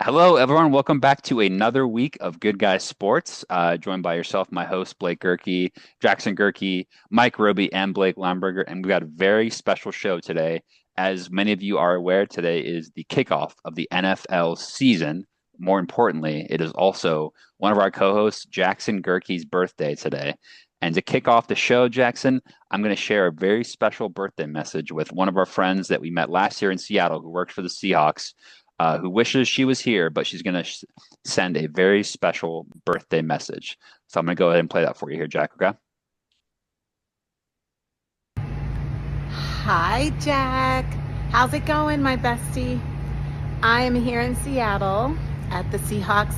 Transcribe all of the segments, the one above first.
Hello, everyone. Welcome back to another week of Good Guys Sports. Joined by yourself, my host, Blake Gerke, Jackson Gerke, Mike Roby, and Blake Lamberger. And we've got a very special show today. As many of you are aware, today is the kickoff of the NFL season. More importantly, it is also one of our co-hosts, Jackson Gerke's birthday today. And to kick off the show, Jackson, I'm going to share a very special birthday message with one of our friends that we met last year in Seattle who worked for the Seahawks, who wishes she was here, but she's going to send a very special birthday message. So I'm going to go ahead and play that for you here, Jack. Okay. Hi, Jack. How's it going, my bestie? I am here in Seattle at the Seahawks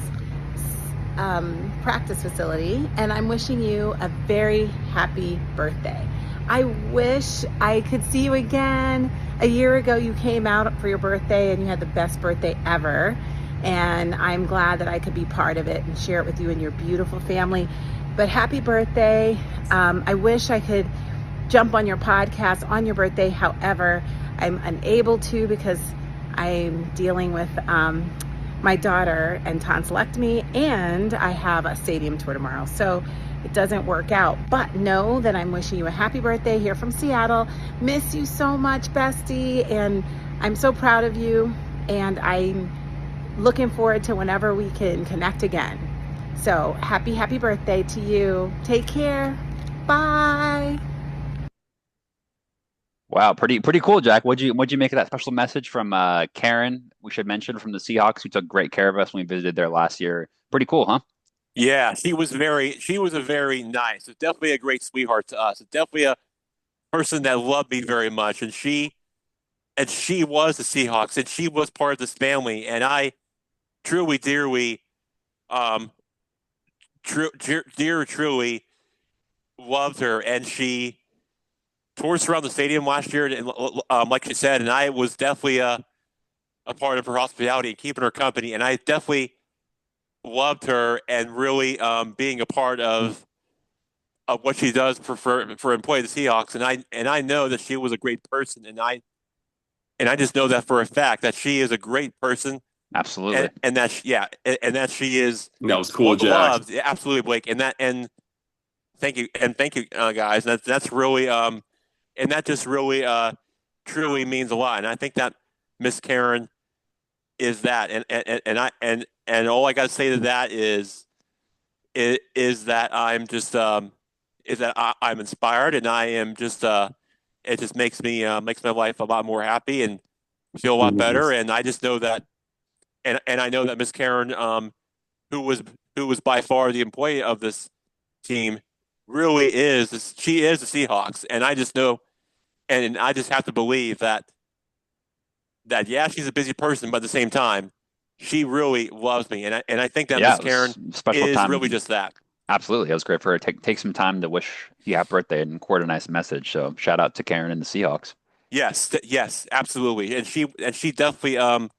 practice facility, and I'm wishing you a very happy birthday. I wish I could see you again. A year ago, you came out for your birthday and you had the best birthday ever. And I'm glad that I could be part of it and share it with you and your beautiful family. But happy birthday. I wish I could jump on your podcast on your birthday. However, I'm unable to because I'm dealing with my daughter and tonsillectomy, and I have a stadium tour tomorrow. So it doesn't work out. But know that I'm wishing you a happy birthday here from Seattle. Miss you so much, bestie, and I'm so proud of you. And I'm looking forward to whenever we can connect again. So happy birthday to you. Take care. Bye. Wow, pretty cool, Jack. What'd you make of that special message from Karen? We should mention from the Seahawks, who took great care of us when we visited there last year. Pretty cool, huh? Yeah, she was a very nice, definitely a great sweetheart to us. Definitely a person that loved me very much. And she was the Seahawks and she was part of this family. And I truly, dearly, um, truly loved her. And she toured us around the stadium last year, and like she said, and I was definitely a part of her hospitality and keeping her company. And I definitely loved her and really being a part of what she does for employee of the Seahawks. And I know that she was a great person, and I just know that for a fact that she is a great person, Absolutely. and that and that she is That was cool, Jack. loved. Yeah, absolutely, Blake. And thank you, guys. That's really and that just really truly means a lot. And I think that Miss Karen is that. And all I got to say to that is that I'm just I'm inspired, and I am just it just makes my life a lot more happy and feel a lot better. And I just know that, and I know that Miss Karen, who was who was by far the employee of this team, really is she is the Seahawks, and I just know, and I just have to believe that yeah, she's a busy person, but at the same time, she really loves me, and I think that Yeah, Miss it was Karen a special is really time. just that. Absolutely. It was great for her to take some time to wish you happy birthday and record a nice message. So shout out to Karen and the Seahawks. Yes, yes, absolutely, and she definitely and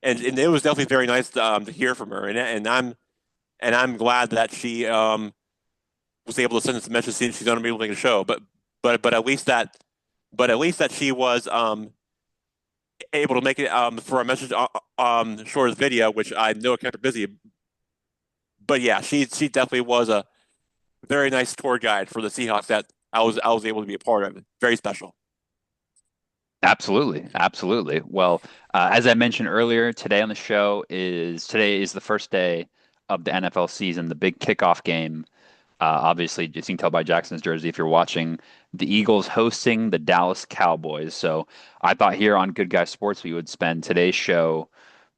it was definitely very nice to hear from her, and I'm glad that she was able to send us a message saying she's going to be able to make a show, but at least that she was able to make it for a message short video, which I know kept her busy. But yeah, she definitely was a very nice tour guide for the Seahawks that I was able to be a part of. Very special. Absolutely, absolutely. Well, as I mentioned earlier, today is the first day of the NFL season, the big kickoff game. Obviously, you can tell by Jackson's jersey if you're watching the Eagles hosting the Dallas Cowboys. So I thought here on Good Guy Sports we would spend today's show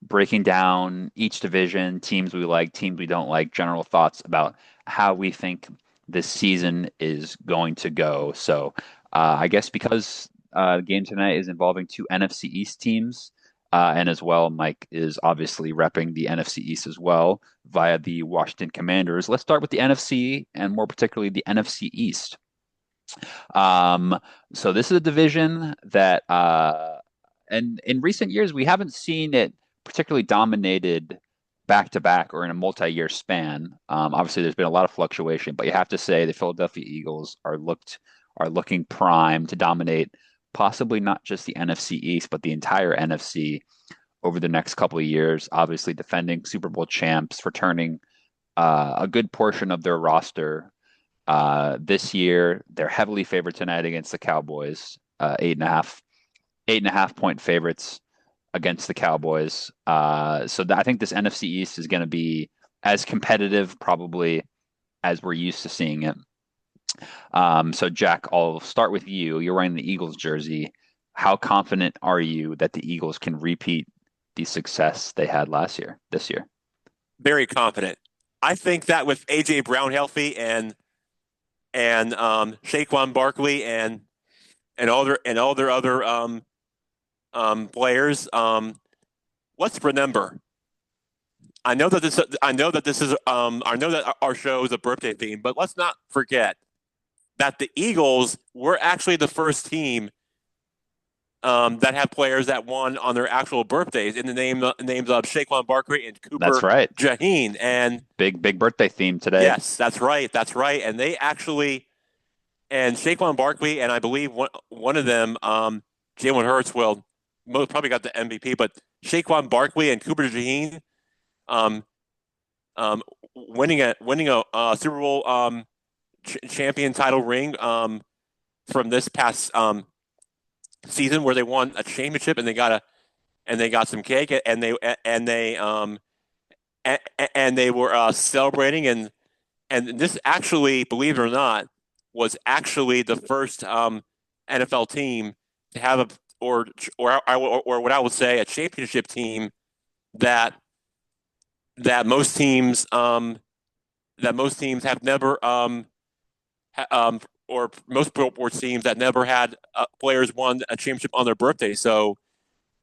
breaking down each division, teams we like, teams we don't like, general thoughts about how we think this season is going to go. So I guess because the game tonight is involving two NFC East teams, and as well, Mike is obviously repping the NFC East as well via the Washington Commanders. Let's start with the NFC and more particularly the NFC East. Um, so this is a division that, and in recent years, we haven't seen it particularly dominated back to back or in a multi-year span. Obviously, there's been a lot of fluctuation, but you have to say the Philadelphia Eagles are looking prime to dominate possibly not just the NFC East, but the entire NFC over the next couple of years. Obviously, defending Super Bowl champs, returning a good portion of their roster. This year, they're heavily favored tonight against the Cowboys. 8.5 point favorites against the Cowboys. I think this NFC East is going to be as competitive, probably, as we're used to seeing it. So, Jack, I'll start with you. You're wearing the Eagles jersey. How confident are you that the Eagles can repeat the success they had this year? Very confident. I think that with AJ Brown healthy and Saquon Barkley and all their other players, let's remember. I know that our show is a birthday theme, but let's not forget that the Eagles were actually the first team that have players that won on their actual birthdays in the names of Saquon Barkley and Cooper That's right. Jaheen. And big birthday theme today. Yes, that's right. And they actually, and Saquon Barkley and I believe one of them, Jalen Hurts, probably got the MVP, but Saquon Barkley and Cooper Jaheen, winning a Super Bowl champion title ring from this past season where they won a championship and they got some cake and they were celebrating and this actually, believe it or not, was actually the first NFL team to have or what I would say a championship team that most teams have never or most sports teams that never had players won a championship on their birthday. So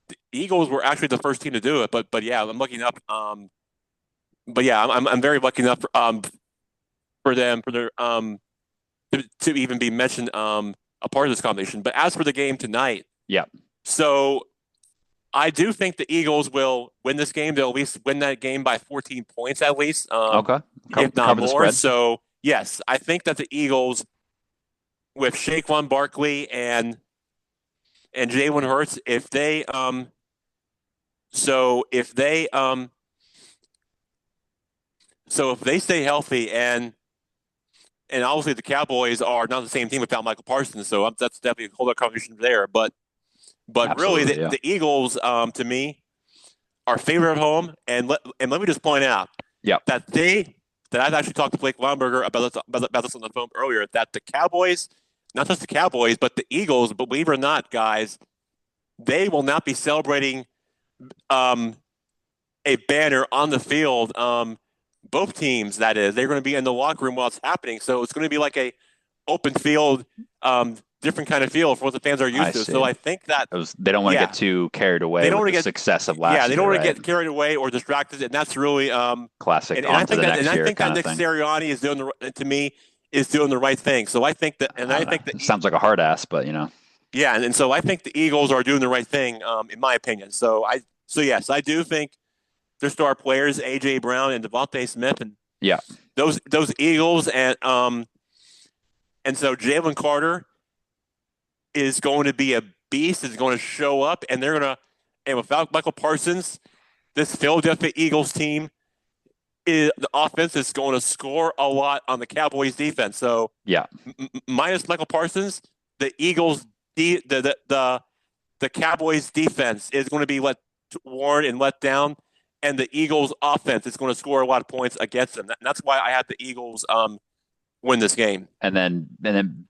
the Eagles were actually the first team to do it. But yeah, I'm looking up. I'm very lucky enough for them to even be mentioned a part of this competition. But as for the game tonight, yeah. So I do think the Eagles will win this game. They'll at least win that game by 14 points at least. Okay. If not more. So yes, I think that the Eagles, with Saquon Barkley and Jalen Hurts, if they stay healthy and obviously the Cowboys are not the same team without Michael Parsons, so that's definitely a whole other conversation there. But Absolutely, really, the Eagles to me are favored at home, and let me just point out that I've actually talked to Blake Lumberger about this on the phone earlier, that the Cowboys, not just the Cowboys, but the Eagles, believe it or not, guys, they will not be celebrating a banner on the field. Both teams, that is, they're going to be in the locker room while it's happening. So it's going to be like a open field, different kind of feel for what the fans are used to. So I think that they don't want to get too carried away with the success of last year. Yeah, they don't want to get carried away or distracted, and that's really classic. And I think that Nick Sirianni is doing the right thing. So I think that, sounds like a hard ass, but yeah, and so I think the Eagles are doing the right thing, in my opinion. So yes, I do think their star players, AJ Brown and Devontae Smith, and those Eagles, and so Jalen Carter is going to be a beast. Is going to show up, and without Michael Parsons, this Philadelphia Eagles team, the offense is going to score a lot on the Cowboys defense. So minus Michael Parsons, the Eagles, the Cowboys defense is going to be worn and let down, and the Eagles offense is going to score a lot of points against them. And that's why I had the Eagles win this game. And then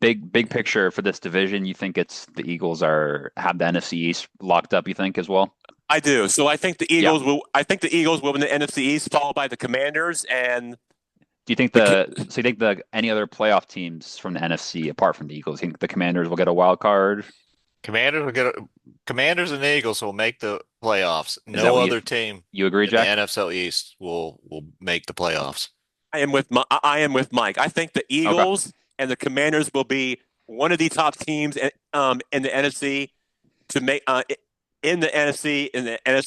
big picture for this division, you think it's the Eagles have the NFC East locked up, you think, as well? I do. So I think the Eagles will win the NFC East, followed by the Commanders. And do you think any other playoff teams from the NFC apart from the Eagles, you think the Commanders will get a wild card? Commanders and Eagles will make the playoffs. No other team. You agree, Jack? The NFC East will make the playoffs. I am with Mike. I think the Eagles and the Commanders will be one of the top teams in the NFC to make in the NFC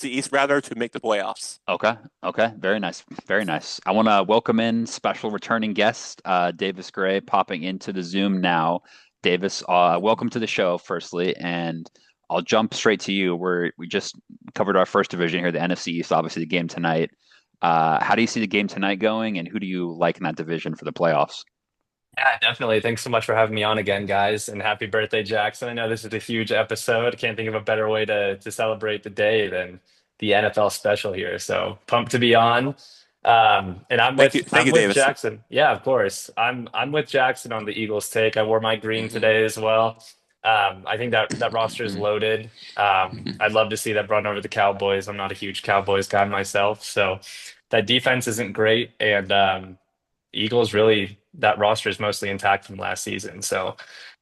East rather, to make the playoffs. Okay. Very nice. I want to welcome in special returning guest Davis Gray popping into the Zoom now. Davis, welcome to the show, firstly, and I'll jump straight to you. We just covered our first division here, the NFC East, obviously the game tonight. How do you see the game tonight going, and who do you like in that division for the playoffs? Yeah, definitely. Thanks so much for having me on again, guys. And happy birthday, Jackson. I know this is a huge episode. I can't think of a better way to celebrate the day than the NFL special here. So pumped to be on. And I'm Thank you, with thank I'm you, with Davis. Jackson. Yeah, of course. I'm with Jackson on the Eagles take. I wore my green Mhm. today as well. I think that roster is loaded. I'd love to see that run over the Cowboys. I'm not a huge Cowboys guy myself, so that defense isn't great, and Eagles really that roster is mostly intact from last season. So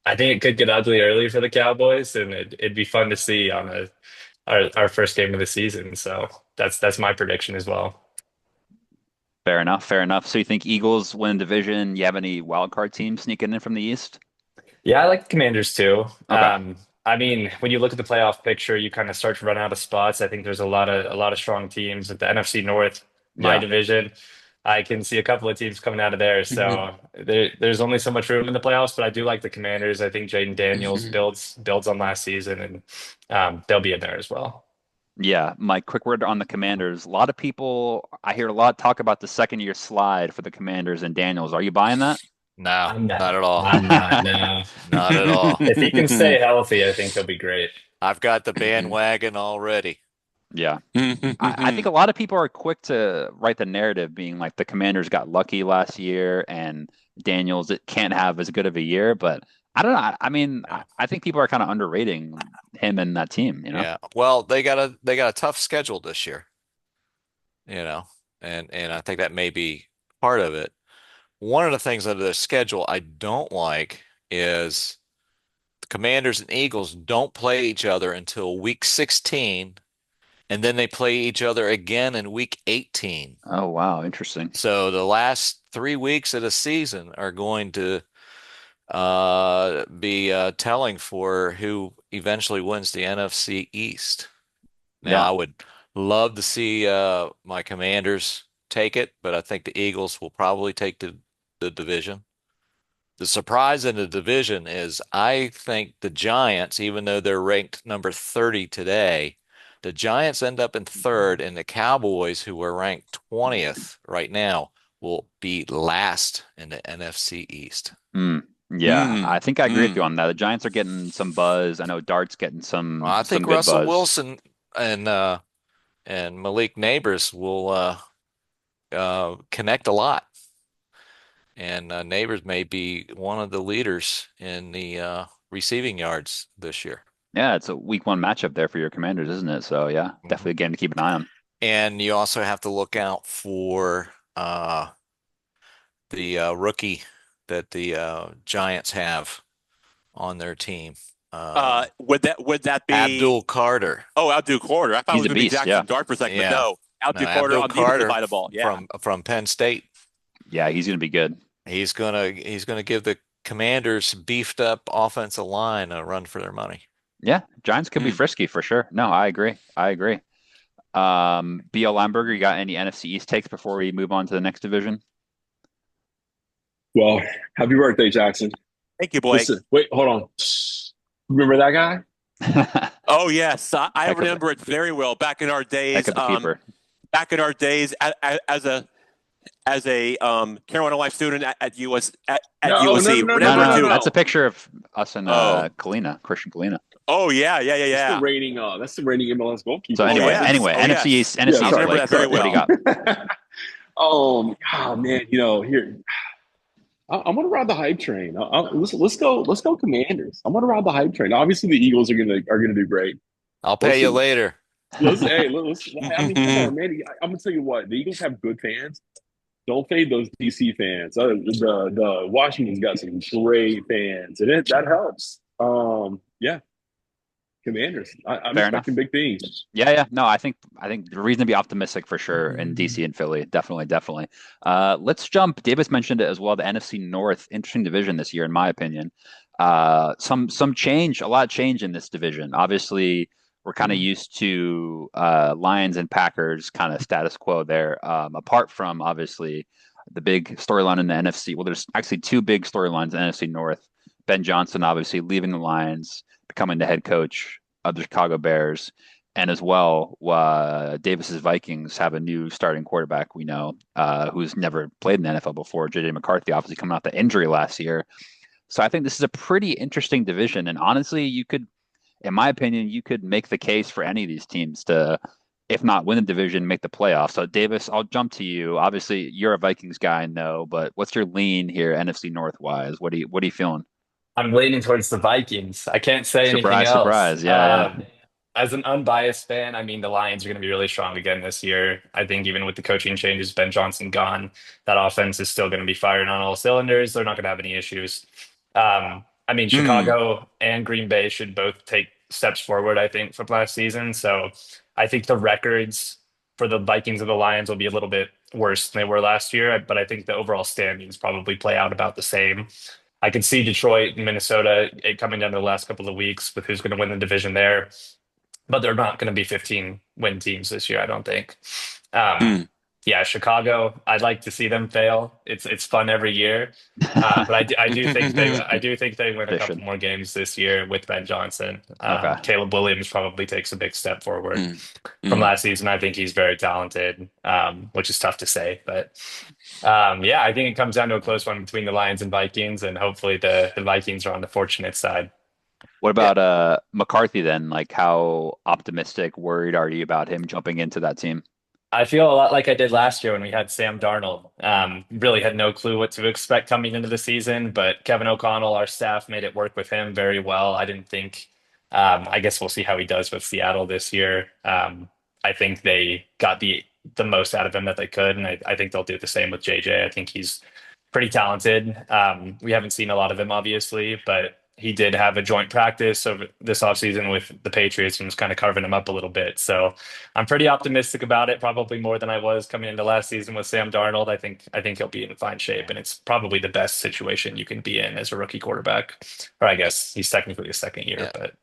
I think it could get ugly early for the Cowboys, and it'd be fun to see on our first game of the season. So that's my prediction as well. Fair enough. Fair enough. So you think Eagles win division? You have any wild card teams sneaking in from the East? Yeah, I like the Commanders too. Okay. I mean, when you look at the playoff picture, you kind of start to run out of spots. I think there's a lot of strong teams at the NFC North, my Yeah. division. I can see a couple of teams coming out of there. So there's only so much room in the playoffs, but I do like the Commanders. I think Jaden Daniels builds on last season, and they'll be in there as well. Yeah. My quick word on the Commanders. A lot of people, I hear a lot talk about the second year slide for the Commanders and Daniels. Are you buying that? No, I'm not not. at all. I'm not. No. Not at all. If he can stay healthy, I think he'll be great. I've got the bandwagon already. Yeah. I think a lot of people are quick to write the narrative being like the Commanders got lucky last year and Daniels it can't have as good of a year, but I don't know. I mean, Yeah. I think people are kind of underrating him and that team, Yeah. Well, they got a tough schedule this year, you know, and I think that may be part of it. One of the things under the schedule I don't like is the Commanders and Eagles don't play each other until week 16, and then they play each other again in week 18. Oh, wow, interesting. So the last 3 weeks of the season are going to be telling for who eventually wins the NFC East. Now, Yeah. I would love to see my Commanders take it, but I think the Eagles will probably take the division. The surprise in the division is I think the Giants, even though they're ranked number 30 today, the Giants end up in third, and the Cowboys, who are ranked 20th right now, will be last in the NFC East. Mm, yeah, I think I agree with you on that. The Giants are getting some buzz. I know Dart's getting I some think good Russell buzz. Wilson and Malik Neighbors will connect a lot. And Neighbors may be one of the leaders in the receiving yards this year. Yeah, it's a week one matchup there for your Commanders, isn't it? So yeah, definitely a game to keep an eye on. And you also have to look out for the rookie that the Giants have on their team. Would that be Abdul Carter. Oh, Abdul Carter. I thought it He's was a going to be beast, yeah. Jackson Dart for a second, Yeah. but no. No, Abdul Carter Abdul on the defensive Carter side of the ball. Yeah. from Penn State. Yeah, he's going to be good. He's gonna give the Commanders beefed up offensive line a run for their money. Yeah, Giants could be frisky for sure. No, I agree. I agree. BL Limburger, you got any NFC East takes before we move on to the next division? Well, happy birthday, Jackson. Thank you, Blake. Listen, wait, hold on. Remember that guy? Oh, yes. I Heck of a- remember it very well. Back in our days, Heck of a keeper. as a Carolina Life student at US at No, USC. no, no, No, Remember no, too? no. that's a picture of us and Oh. Kalina, Christian Kalina. Oh yeah. That's the reigning. That's the reigning MLS goalkeeper. So anyway, yes. anyway, Oh, NFC yes. East, NFC Yeah, East, I remember Blake, that very what do you got? Oh man, here I'm gonna ride the hype train. Let's go Commanders. I'm gonna ride the hype train. Obviously, the Eagles are gonna do great. I'll pay you Listen. later. I mean, come on, man. I'm gonna tell you what. The Eagles have good fans. Don't fade those DC fans. The Washington's got some great fans, and that helps. Yeah, Commanders. I'm Fair expecting big things. Yeah. No, I think the reason to be optimistic for sure in DC and Philly. Definitely. Let's jump. Davis mentioned it as well. The NFC North, interesting division this year, in my opinion. Some change, a lot of change in this division. Obviously, we're kind of used to Lions and Packers kind of status quo there. Apart from obviously the big storyline in the NFC. Well, there's actually two big storylines in the NFC North. Ben Johnson obviously leaving the Lions, becoming the head coach of the Chicago Bears. And as well, Davis's Vikings have a new starting quarterback we know, who's never played in the NFL before, JJ McCarthy, obviously coming off the injury last year. So I think this is a pretty interesting division. And honestly, you could, in my opinion, you could make the case for any of these teams to, if not win the division, make the playoffs. So Davis, I'll jump to you. Obviously, you're a Vikings guy, I know, but what's your lean here, NFC North wise? What are you feeling? I'm leaning towards the Vikings. I can't say anything Surprise, else. surprise. Yeah, As an unbiased fan, I mean, the Lions are going to be really strong again this year. I think even with the coaching changes, Ben Johnson gone, that offense is still going to be firing on all cylinders. They're not going to have any issues. I mean, Mm. Chicago and Green Bay should both take steps forward, I think, from last season. So I think the records for the Vikings and the Lions will be a little bit worse than they were last year, but I think the overall standings probably play out about the same. I could see Detroit and Minnesota it coming down to the last couple of weeks with who's going to win the division there, but they're not going to be 15 win teams this year, I don't think. Um, Mm. yeah, Chicago, I'd like to see them fail. It's fun every year, yeah. but I do think they win a They couple should. more games this year with Ben Johnson. Okay. Caleb Williams probably takes a big step forward Mm. from Mm. last season. I think he's very talented, which is tough to say, but yeah, I think it comes down to a close one between the Lions and Vikings, and hopefully the Vikings are on the fortunate side. What Yeah. about McCarthy then? Like how optimistic, worried are you about him jumping into that team? I feel a lot like I did last year when we had Sam Darnold. Really had no clue what to expect coming into the season, but Kevin O'Connell, our staff, made it work with him very well. I didn't think, I guess we'll see how he does with Seattle this year. I think they got the most out of him that they could, and I think they'll do the same with JJ. I think he's pretty talented. We haven't seen a lot of him, obviously, but he did have a joint practice over this offseason with the Patriots and was kind of carving him up a little bit. So I'm pretty optimistic about it, probably more than I was coming into last season with Sam Darnold. I think he'll be in fine shape, and it's probably the best situation you can be in as a rookie quarterback. Or I guess he's technically his second year, Yeah. but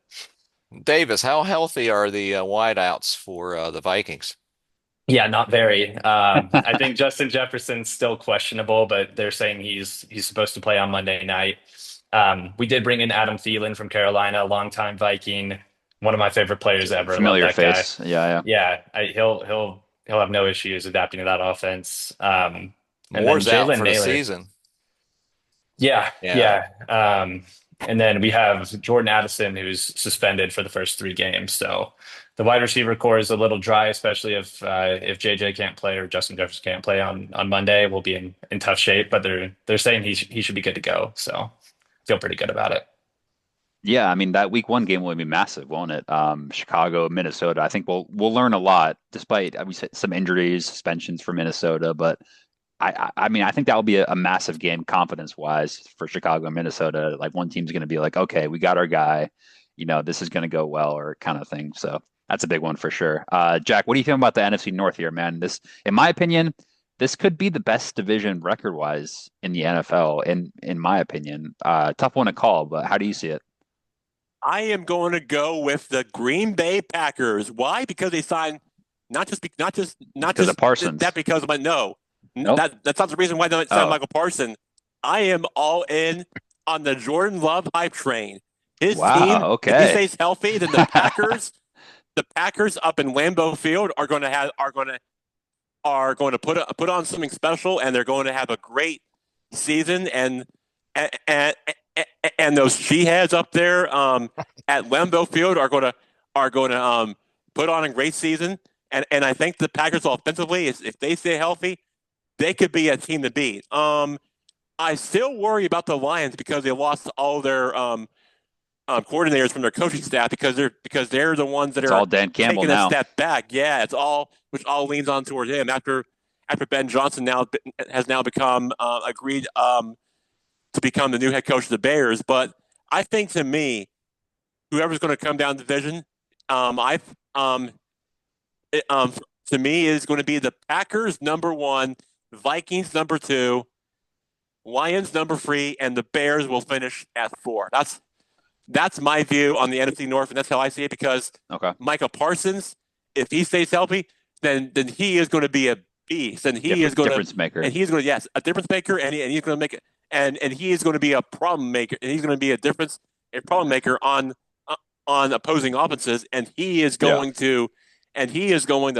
Davis, how healthy are the wideouts for the Vikings? yeah, not very. I think Justin Jefferson's still questionable, but they're saying he's supposed to play on Monday night. We did bring in Adam Thielen from Carolina, a longtime Viking, one of my favorite players ever. Love Familiar that guy. face. Yeah, Yeah, he'll have no issues adapting to that offense. And then Moore's out Jalen for the Naylor. season. Yeah, Yeah. yeah. And then we have Jordan Addison, who's suspended for the first three games. So the wide receiver core is a little dry, especially if JJ can't play or Justin Jefferson can't play on Monday. We'll be in tough shape, but they're saying he should be good to go. So feel pretty good about it. yeah. I mean, that week one game will be massive, won't it? Chicago, Minnesota. I think we'll learn a lot, despite we said some injuries, suspensions for Minnesota. But I mean, I think that will be a massive game confidence wise for Chicago and Minnesota. Like one team's going to be like, okay, we got our guy. This is going to go well, or kind of thing. So that's a big one for sure. Jack, what do you think about the NFC North here, man? This, in my opinion, this could be the best division record wise in the NFL. In my opinion, tough one to call, but how do you see it? I am going to go with the Green Bay Packers. Why? Because they signed not just Because of Parsons. that because of my no. Nope. That's not the reason why they signed Oh. Michael Parsons. I am all in on the Jordan Love hype train. His Wow, team, if okay. he stays healthy, then the Packers up in Lambeau Field are going to put on something special, and they're going to have a great season. And those G-heads up there at Lambeau Field are going to put on a great season. And I think the Packers offensively, if they stay healthy, they could be a team to beat. I still worry about the Lions because they lost all their coordinators from their coaching staff because they're the ones that It's are all Dan Campbell taking a now. step back. Yeah, which all leans on towards him after Ben Johnson has now become agreed to become the new head coach of the Bears. But I think to me, whoever's going to come down the division, to me is going to be the Packers number one, Vikings number two, Lions number three, and the Bears will finish at four. That's my view on the NFC North, and that's how I see it. Because Okay. Micah Parsons, if he stays healthy, then he is going to be a beast, and he is going to difference maker. and he's going to a difference maker, and he's going to make it, and he is going to be a problem maker, and he's going to be a problem maker on opposing offenses, and he is going to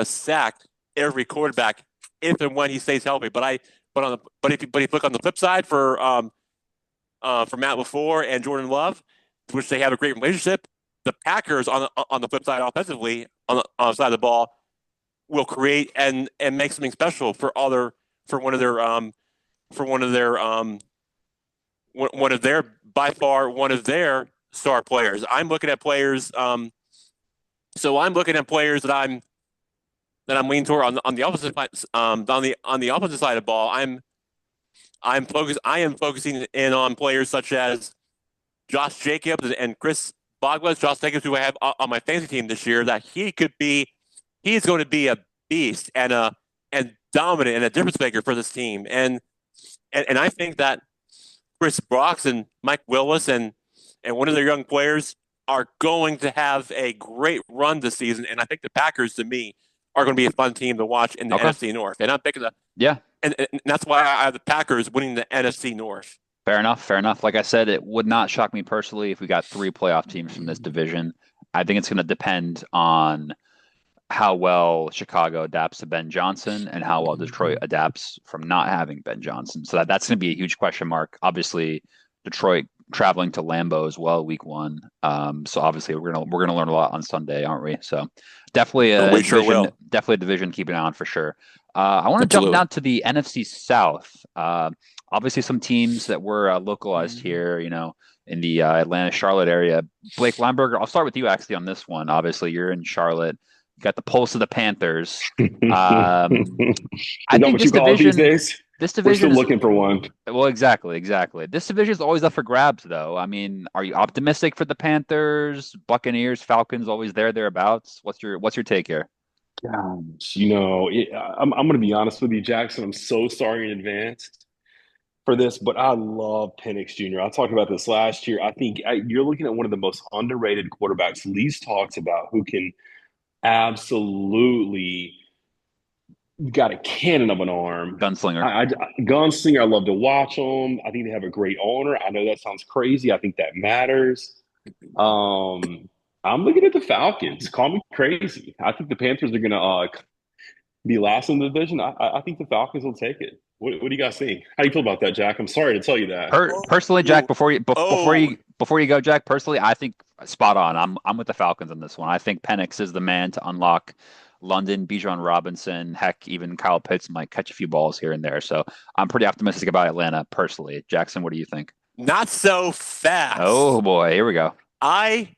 sack every quarterback if and when he stays healthy. But if you look on the flip side for Matt LaFleur and Jordan Love, which they have a great relationship, the Packers on the flip side offensively on the side of the ball will create and make something special for one of their by far one of their star players. I'm looking at players. So I'm looking at players that I'm leaning toward on the opposite on the opposite side of the ball. I am focusing in on players such as Josh Jacobs and Chris Bogwitz. Josh Jacobs, who I have on my fantasy team this year, that he's going to be a beast and dominant and a difference maker for this team. And I think that Chris Brox and Mike Willis and one of their young players are going to have a great run this season. And I think the Packers, to me, are going to be a fun team to watch in the NFC North. And I'm picking and that's why I have the Packers winning the NFC North. Fair enough. Like I said, it would not shock me personally if we got 3 playoff teams from this division. I think it's going to depend on how well Chicago adapts to Ben Johnson and how well Detroit adapts from not having Ben Johnson. So that's going to be a huge question mark. Obviously, Detroit traveling to Lambeau as well, week 1. So obviously we're gonna learn a lot on Sunday, aren't we? So definitely a division to keep an eye on for sure. I want to jump down to the NFC South. Obviously some teams that were localized here, in the Atlanta, Charlotte area. Blake Lineberger, I'll start with you actually on this one. Obviously you're in Charlotte. You got the pulse of the Panthers. I think this division, we're still looking for one. Well, exactly. This division is always up for grabs, though. I mean, are you optimistic for the Panthers, Buccaneers, Falcons? Always thereabouts. What's your take here? Gosh, I'm going to be honest with you, Jackson. I'm so sorry in advance for this, but I love Penix Jr. I talked about this last year. I think you're looking at one of the most underrated quarterbacks, least talked about, who can absolutely got a cannon of an arm. Gunslinger. Gunslinger. I love to watch them. I think they have a great owner. I know that sounds crazy. I think that matters. I'm looking at the Falcons. Call me crazy. I think the Panthers are going to be last in the division. I think the Falcons will take it. What do you guys think? How do you feel about that, Jack? I'm sorry to tell you that. Personally, Jack, before you go, Jack, personally, I think spot on. I'm with the Falcons on this one. I think Penix is the man to unlock London, Bijan Robinson, heck, even Kyle Pitts might catch a few balls here and there. So I'm pretty optimistic about Atlanta personally. Jackson, what do you think? Not so fast. Oh boy, here we go. I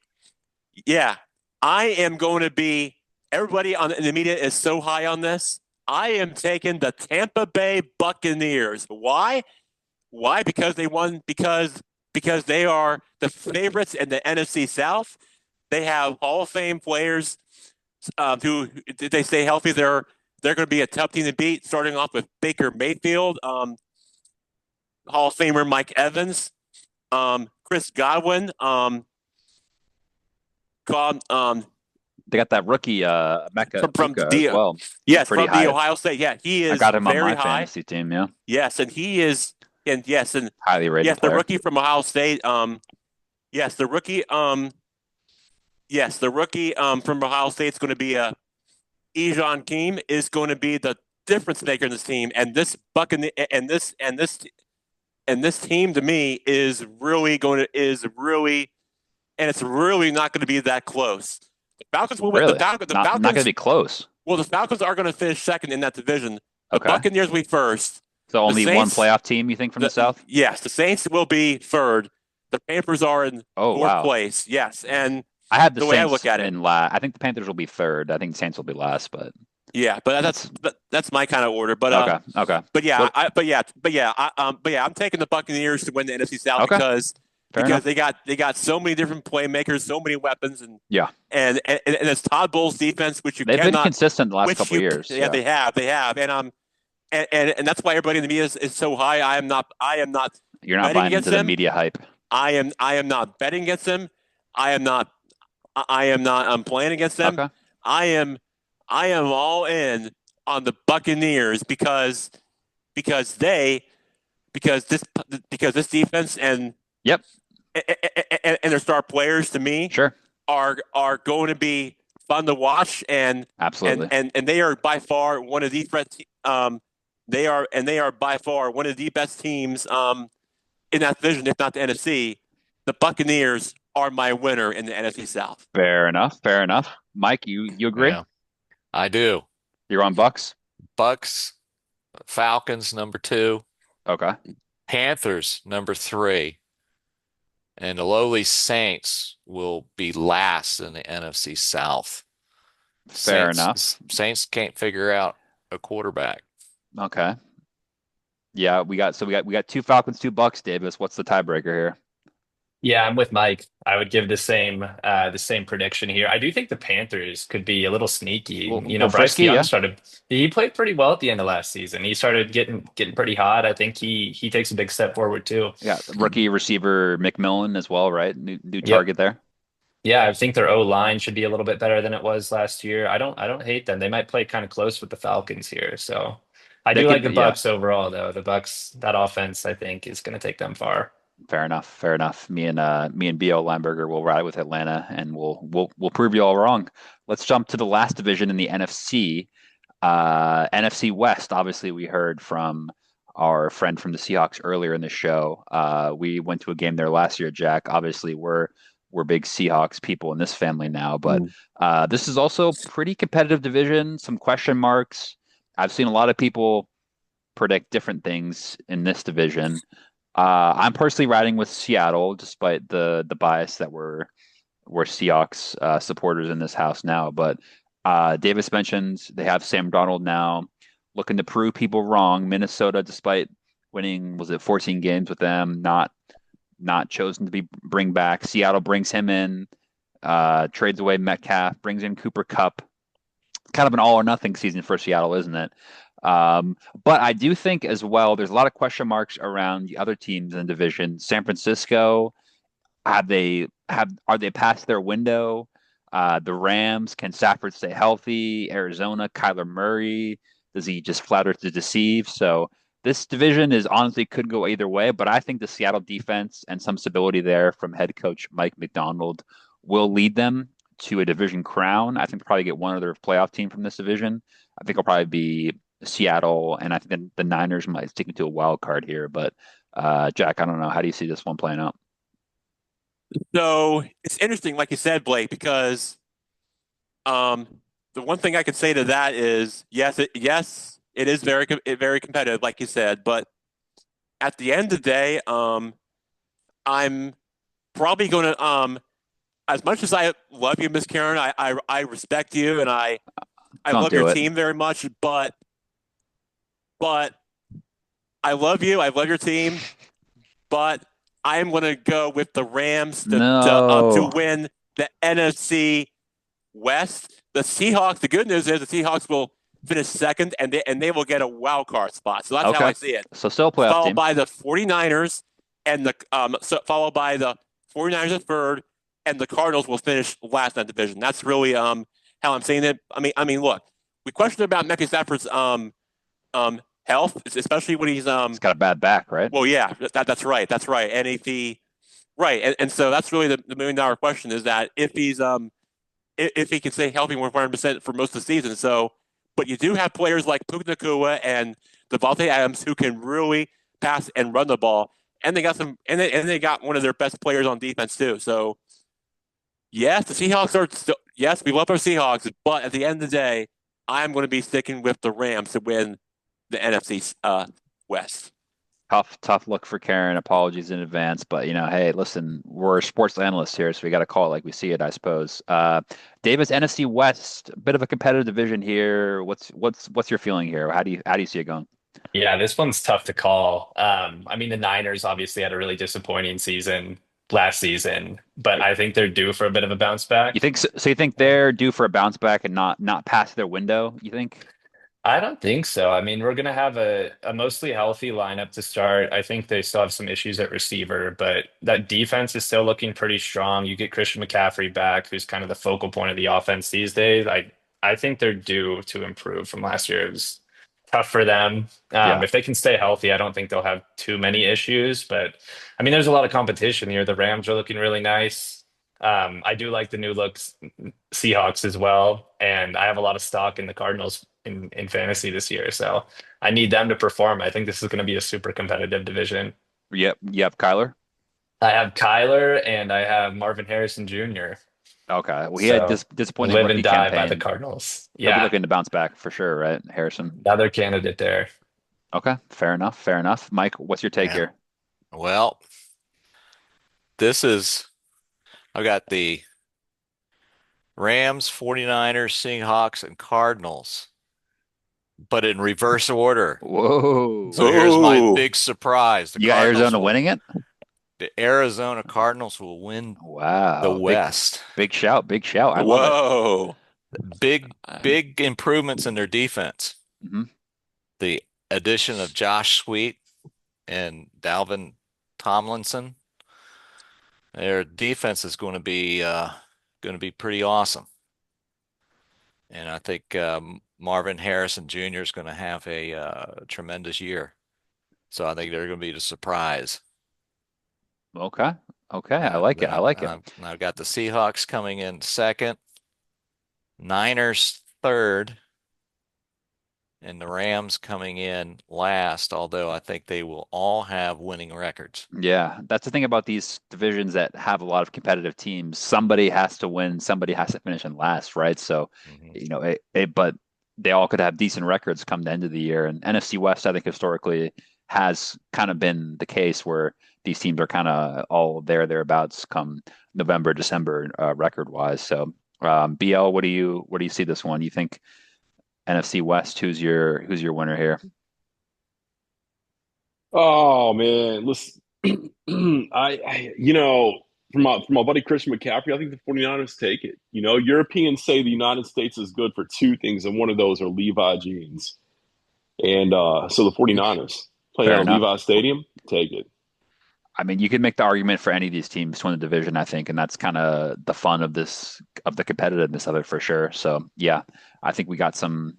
am going to be. Everybody in the media is so high on this. I am taking the Tampa Bay Buccaneers. Why? Because they won. Because they are the favorites in the NFC South. They have Hall of Fame players who, if they stay healthy, they're going to be a tough team to beat. Starting off with Baker Mayfield, Hall of Famer Mike Evans, Chris Godwin, they got that rookie Mecca from as well. Yes, from the Ohio State. Yeah, he is. I got him very on my high. fantasy team. Yeah. Yes, and he is, and highly rated. Yes, player. the rookie from Ohio State. Yes, the rookie. From Ohio State is going to be Ejon Keem is going to be the difference maker in this team, and this team to me is really, and it's really not going to be that close. The Falcons will win. Really? The Falcons not going to be close. Well, the Falcons are going to finish second in that division. The Okay. Buccaneers will be first. So only Saints- one playoff team, you think, from the South? Yes, the Saints will be third. The Panthers are in fourth place. Yes, and I had the way I Saints look at it. in last. I think the Panthers will be third. I think the Saints will be last, but yeah, but that's my kind of order. But okay. But I'm taking the Buccaneers to win the NFC South Okay. because Fair enough. they got so many different playmakers, so many weapons, and Yeah. and it's Todd Bowles' defense, which you They've been cannot. consistent the last which couple you- years. Yeah, they have, and that's why everybody in the media is so high. I am not. You're not betting buying against into the them. media hype. I am not betting against them. I am not. I'm playing against them. Okay. I am all in on the Buccaneers because this defense and Yep. and their star players to me Sure. are going to be fun to watch, and Absolutely. they are by far one of the best. They are by far one of the best teams in that division, if not the NFC. The Buccaneers are my winner in the NFC South. Fair enough. Fair enough. Mike, you agree? Yeah, I do. You're on Bucks? Bucks, Falcons number two, Okay. Panthers number three, and the lowly Saints will be last in the NFC South. Fair enough. Saints can't figure out a quarterback. Okay. Yeah, we got two Falcons, two Bucks, Davis. What's the tiebreaker here? Yeah, I'm with Mike. I would give the same prediction here. I do think the Panthers could be a little sneaky. You know, Bryce Frisky, Young yeah. started he played pretty well at the end of last season. He started getting pretty hot. I think he takes a big step forward too. Yeah, rookie receiver McMillan as well, right? New Yep. target there. Yeah, I think their O line should be a little bit better than it was last year. I don't hate them. They might play kind of close with the Falcons here. So I They do like could, the yeah. Bucks overall though. The Bucks, that offense, I think, is going to take them far. Fair enough. Fair enough. Me and B.O. Lineberger will ride with Atlanta, and we'll prove you all wrong. Let's jump to the last division in the NFC. NFC West. Obviously, we heard from our friend from the Seahawks earlier in the show. We went to a game there last year, Jack. Obviously, we're big Seahawks people in this family now, but Mm. this is also pretty competitive division. Some question marks. I've seen a lot of people predict different things in this division. I'm personally riding with Seattle, despite the bias that we're Seahawks supporters in this house now. But Davis mentioned they have Sam Darnold now, looking to prove people wrong. Minnesota, despite winning, was it 14 games with them, not chosen to be bring back. Seattle brings him in, trades away Metcalf, brings in Cooper Kupp. Kind of an all or nothing season for Seattle, isn't it? But I do think as well, there's a lot of question marks around the other teams in the division. San Francisco, are they past their window? The Rams, can Stafford stay healthy? Arizona, Kyler Murray, does he just flatter to deceive? So this division is honestly could go either way, but I think the Seattle defense and some stability there from head coach Mike McDonald will lead them to a division crown. I think they'll probably get one other playoff team from this division. I think it'll probably be Seattle, and I think the Niners might stick into a wild card here. But Jack, I don't know. How do you see this one playing out? So it's interesting, like you said, Blake, because um, the one thing I could say to that is yes, it is very competitive, like you said, but at the end of the day, I'm probably going to as much as I love you, Miss Karen, I respect you, and I Don't love do your it. team very much, but I love you, I love your team, but I am going to go with the Rams to No. win the NFC West. The Seahawks. The good news is the Seahawks will finish second, and they will get a wild card spot. So that's how Okay. I see it. So still a playoff Followed team. by the 49ers, and followed by the 49ers at third, and the Cardinals will finish last in that division. That's really how I'm seeing it. I mean, look, we questioned about Matthew Stafford's health, especially when he's He's got a bad back, right? well, yeah, that's right. And if he right, and so that's really the $1 million question is that if he can stay healthy 100% for most of the season. So, but you do have players like Puka Nacua and Devontae Adams who can really pass and run the ball, and they got they got one of their best players on defense too. So, yes, the Seahawks are still yes, we love our Seahawks, but at the end of the day, I'm going to be sticking with the Rams to win the NFC West. Tough look for Karen. Apologies in advance, but hey, listen, we're sports analysts here, so we got to call it like we see it, I suppose. Davis, NFC West, a bit of a competitive division here. What's your feeling here? How do you see it going? Yeah, this one's tough to call. I mean, the Niners obviously had a really disappointing season last season, but I think they're due for a bit of a bounce You back. think so, so you think they're due for a bounce back and not past their window, you think? I don't think so. I mean, we're going to have a mostly healthy lineup to start. I think they still have some issues at receiver, but that defense is still looking pretty strong. You get Christian McCaffrey back, who's kind of the focal point of the offense these days. I think they're due to improve from last year. It was tough for them. Yeah. If they can stay healthy, I don't think they'll have too many issues. But I mean, there's a lot of competition here. The Rams are looking really nice. I do like the new looks Seahawks as well, and I have a lot of stock in the Cardinals in fantasy this year. So I need them to perform. I think this is going to be a super competitive division. Yep, Kyler. I have Kyler and I have Marvin Harrison Jr. Okay. Well, he had So disappointing live and rookie die by the campaign. Cardinals. He'll be Yeah, looking to bounce back for sure, right, Harrison? another candidate there. Okay, fair enough. Fair enough. Mike, what's your take Yeah. here? Well, this is I've got the Rams, 49ers, Seahawks, and Cardinals, but in reverse order. Whoa. So here's my Ooh. big surprise. You got Arizona winning it? The Arizona Cardinals will win Wow. the West. Big shout. Big shout. I love Whoa. Big improvements in their defense. it. Hmm. The addition of Josh Sweet and Dalvin Tomlinson, their defense is going to be pretty awesome. And I think Marvin Harrison Jr. is going to have a tremendous year. So I think they're going to be the surprise. Okay. Okay. I like it. I like it. I've got the Seahawks coming in second, Niners third, and the Rams coming in last, although I think they will all have winning records. Yeah, that's the thing about these divisions that have a lot of competitive teams. Somebody has to win, somebody has to finish in last, right? So, but they all could have decent records come the end of the year. And NFC West, I think historically has kind of been the case where these teams are kind of all thereabouts come November, December, record wise. So, BL, what do you see this one? You think NFC West, who's your winner here? Oh man, listen, from my buddy Christian McCaffrey, I think the 49ers take it. Europeans say the United States is good for two things, and one of those are Levi jeans. And so the 49ers playing Fair at enough. Levi Stadium, take it. I mean, you could make the argument for any of these teams to win the division, I think, and that's kind of the fun of the competitiveness of it for sure. So yeah, I think we got some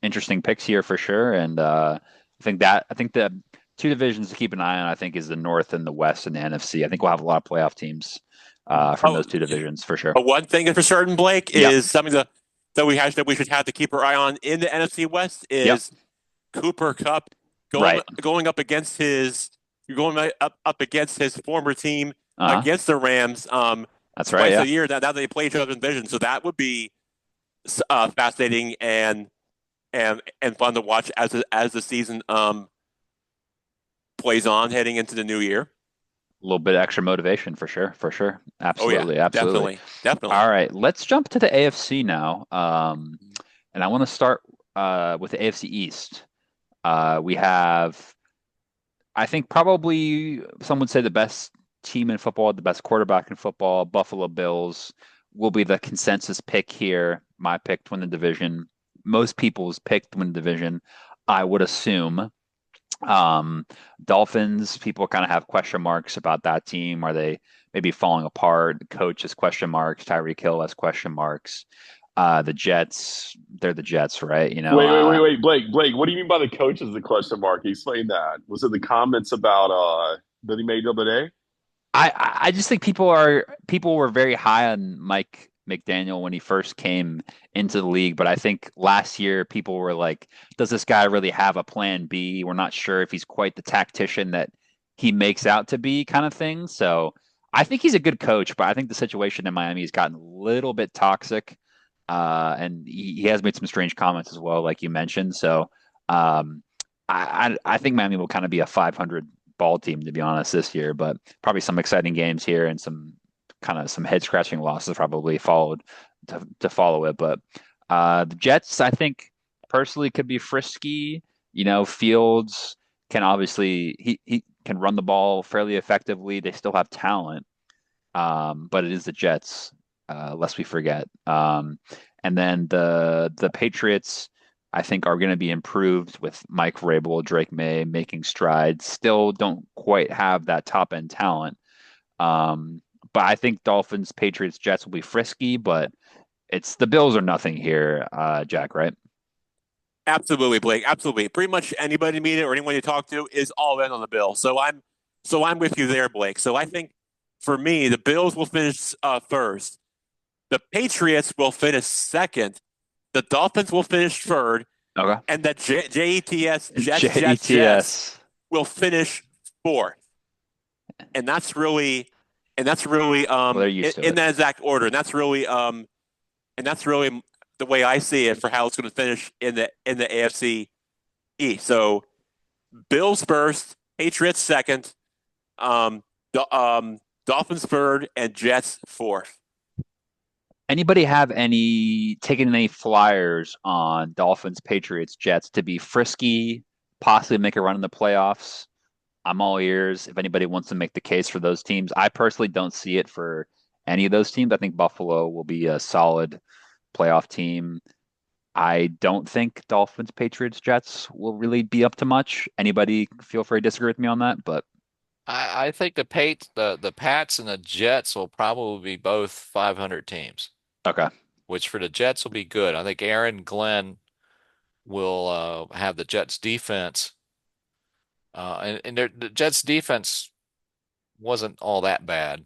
interesting picks here for sure, and I think the two divisions to keep an eye on, I think, is the North and the West and the NFC. I think we'll have a lot of playoff teams from those two divisions for sure. But one thing for certain, Blake, Yeah. is something that we should have to keep our eye on in the NFC West is Cooper Kupp going up against his former team against the Rams. That's right. Twice Yeah. a year now they play each other in division, so that would be fascinating and fun to watch as the season plays on heading into the new year. A little bit of extra motivation for sure. Absolutely. Oh, yeah. Absolutely. Definitely. All right, let's jump to the AFC now. And I want to start with the AFC East. We have, I think, probably some would say the best team in football, the best quarterback in football. Buffalo Bills will be the consensus pick here. My pick to win the division. Most people's pick to win the division, I would assume. Dolphins, people kind of have question marks about that team. Are they maybe falling apart? The coach has question marks. Tyreek Hill has question marks. The Jets, they're the Jets, right? Wait, Blake. What do you mean by the coach is the question mark? Explain that. Was it the comments about that he made the other day? I just think people were very high on Mike McDaniel when he first came into the league, but I think last year people were like, does this guy really have a plan B? We're not sure if he's quite the tactician that he makes out to be, kind of thing. So I think he's a good coach, but I think the situation in Miami has gotten a little bit toxic. And he has made some strange comments as well, like you mentioned. So I think Miami will kind of be a 500 ball team, to be honest, this year, but probably some exciting games here and some head scratching losses probably followed to follow it. But the Jets, I think personally could be frisky. Fields can obviously he can run the ball fairly effectively. They still have talent, but it is the Jets, lest we forget. And then the Patriots, I think, are going to be improved with Mike Vrabel, Drake May making strides. Still don't quite have that top end talent. But I think Dolphins, Patriots, Jets will be frisky, but it's the Bills or nothing here, Jack, right? Absolutely, Blake. Absolutely. Pretty much anybody to meet it or anyone you talk to is all in on the Bills. So I'm with you there, Blake. So I think for me, the Bills will finish first. The Patriots will finish second. The Dolphins will finish third. Okay. And the Jets Jets. will finish fourth. And that's really Well, they're used to in it. that exact order. And that's really the way I see it for how it's going to finish in the AFC East. So Bills first, Patriots second, Dolphins third, and Jets fourth. Anybody have taken any flyers on Dolphins, Patriots, Jets to be frisky, possibly make a run in the playoffs? I'm all ears if anybody wants to make the case for those teams. I personally don't see it for any of those teams. I think Buffalo will be a solid playoff team. I don't think Dolphins, Patriots, Jets will really be up to much. Anybody feel free to disagree with me on that, but I think the Pats and the Jets will probably be both 500 teams, okay. which for the Jets will be good. I think Aaron Glenn will have the Jets defense, and the Jets defense wasn't all that bad.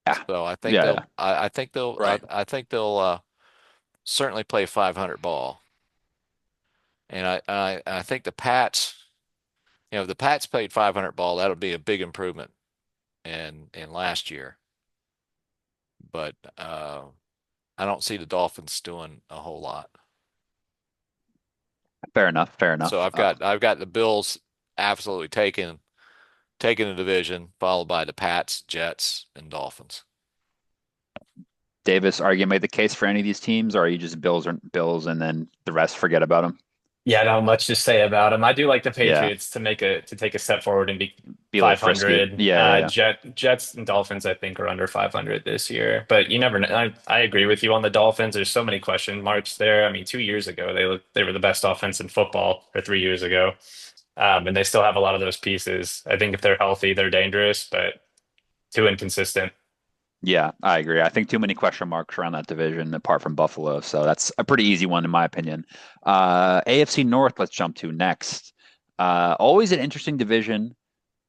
Yeah. So I think Yeah. I think they'll Right. I think they'll certainly play 500 ball. And I think the Pats, if the Pats played 500 ball, that'll be a big improvement in last year. But I don't see the Dolphins doing a whole lot. Fair enough. Fair enough. So I've got the Bills absolutely taking the division, followed by the Pats, Jets, and Dolphins. Davis, are you gonna make the case for any of these teams, or are you just Bills and then the rest forget about them? Yeah, not much to say about them. I do like the Yeah. Patriots to take a step forward and be Be a little frisky. 500. Yeah. Jets and Dolphins, I think, are under 500 this year. But you never know. I agree with you on the Dolphins. There's so many question marks there. I mean, 2 years ago they were the best offense in football, or 3 years ago, and they still have a lot of those pieces. I think if they're healthy, they're dangerous, but too inconsistent. Yeah, I agree. I think too many question marks around that division apart from Buffalo. So that's a pretty easy one in my opinion. AFC North, let's jump to next. Always an interesting division.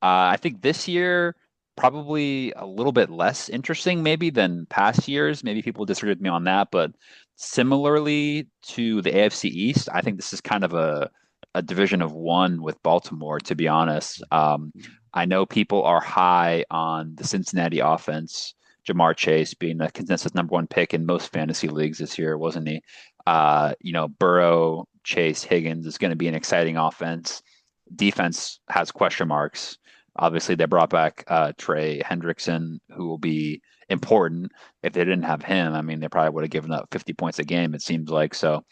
I think this year probably a little bit less interesting maybe than past years. Maybe people disagree with me on that, but similarly to the AFC East, I think this is kind of a division of one with Baltimore, to be honest. I know people are high on the Cincinnati offense. Jamar Chase being the consensus number one pick in most fantasy leagues this year, wasn't he? Burrow, Chase, Higgins is going to be an exciting offense. Defense has question marks. Obviously, they brought back Trey Hendrickson, who will be important. If they didn't have him, I mean, they probably would have given up 50 points a game, it seems like. So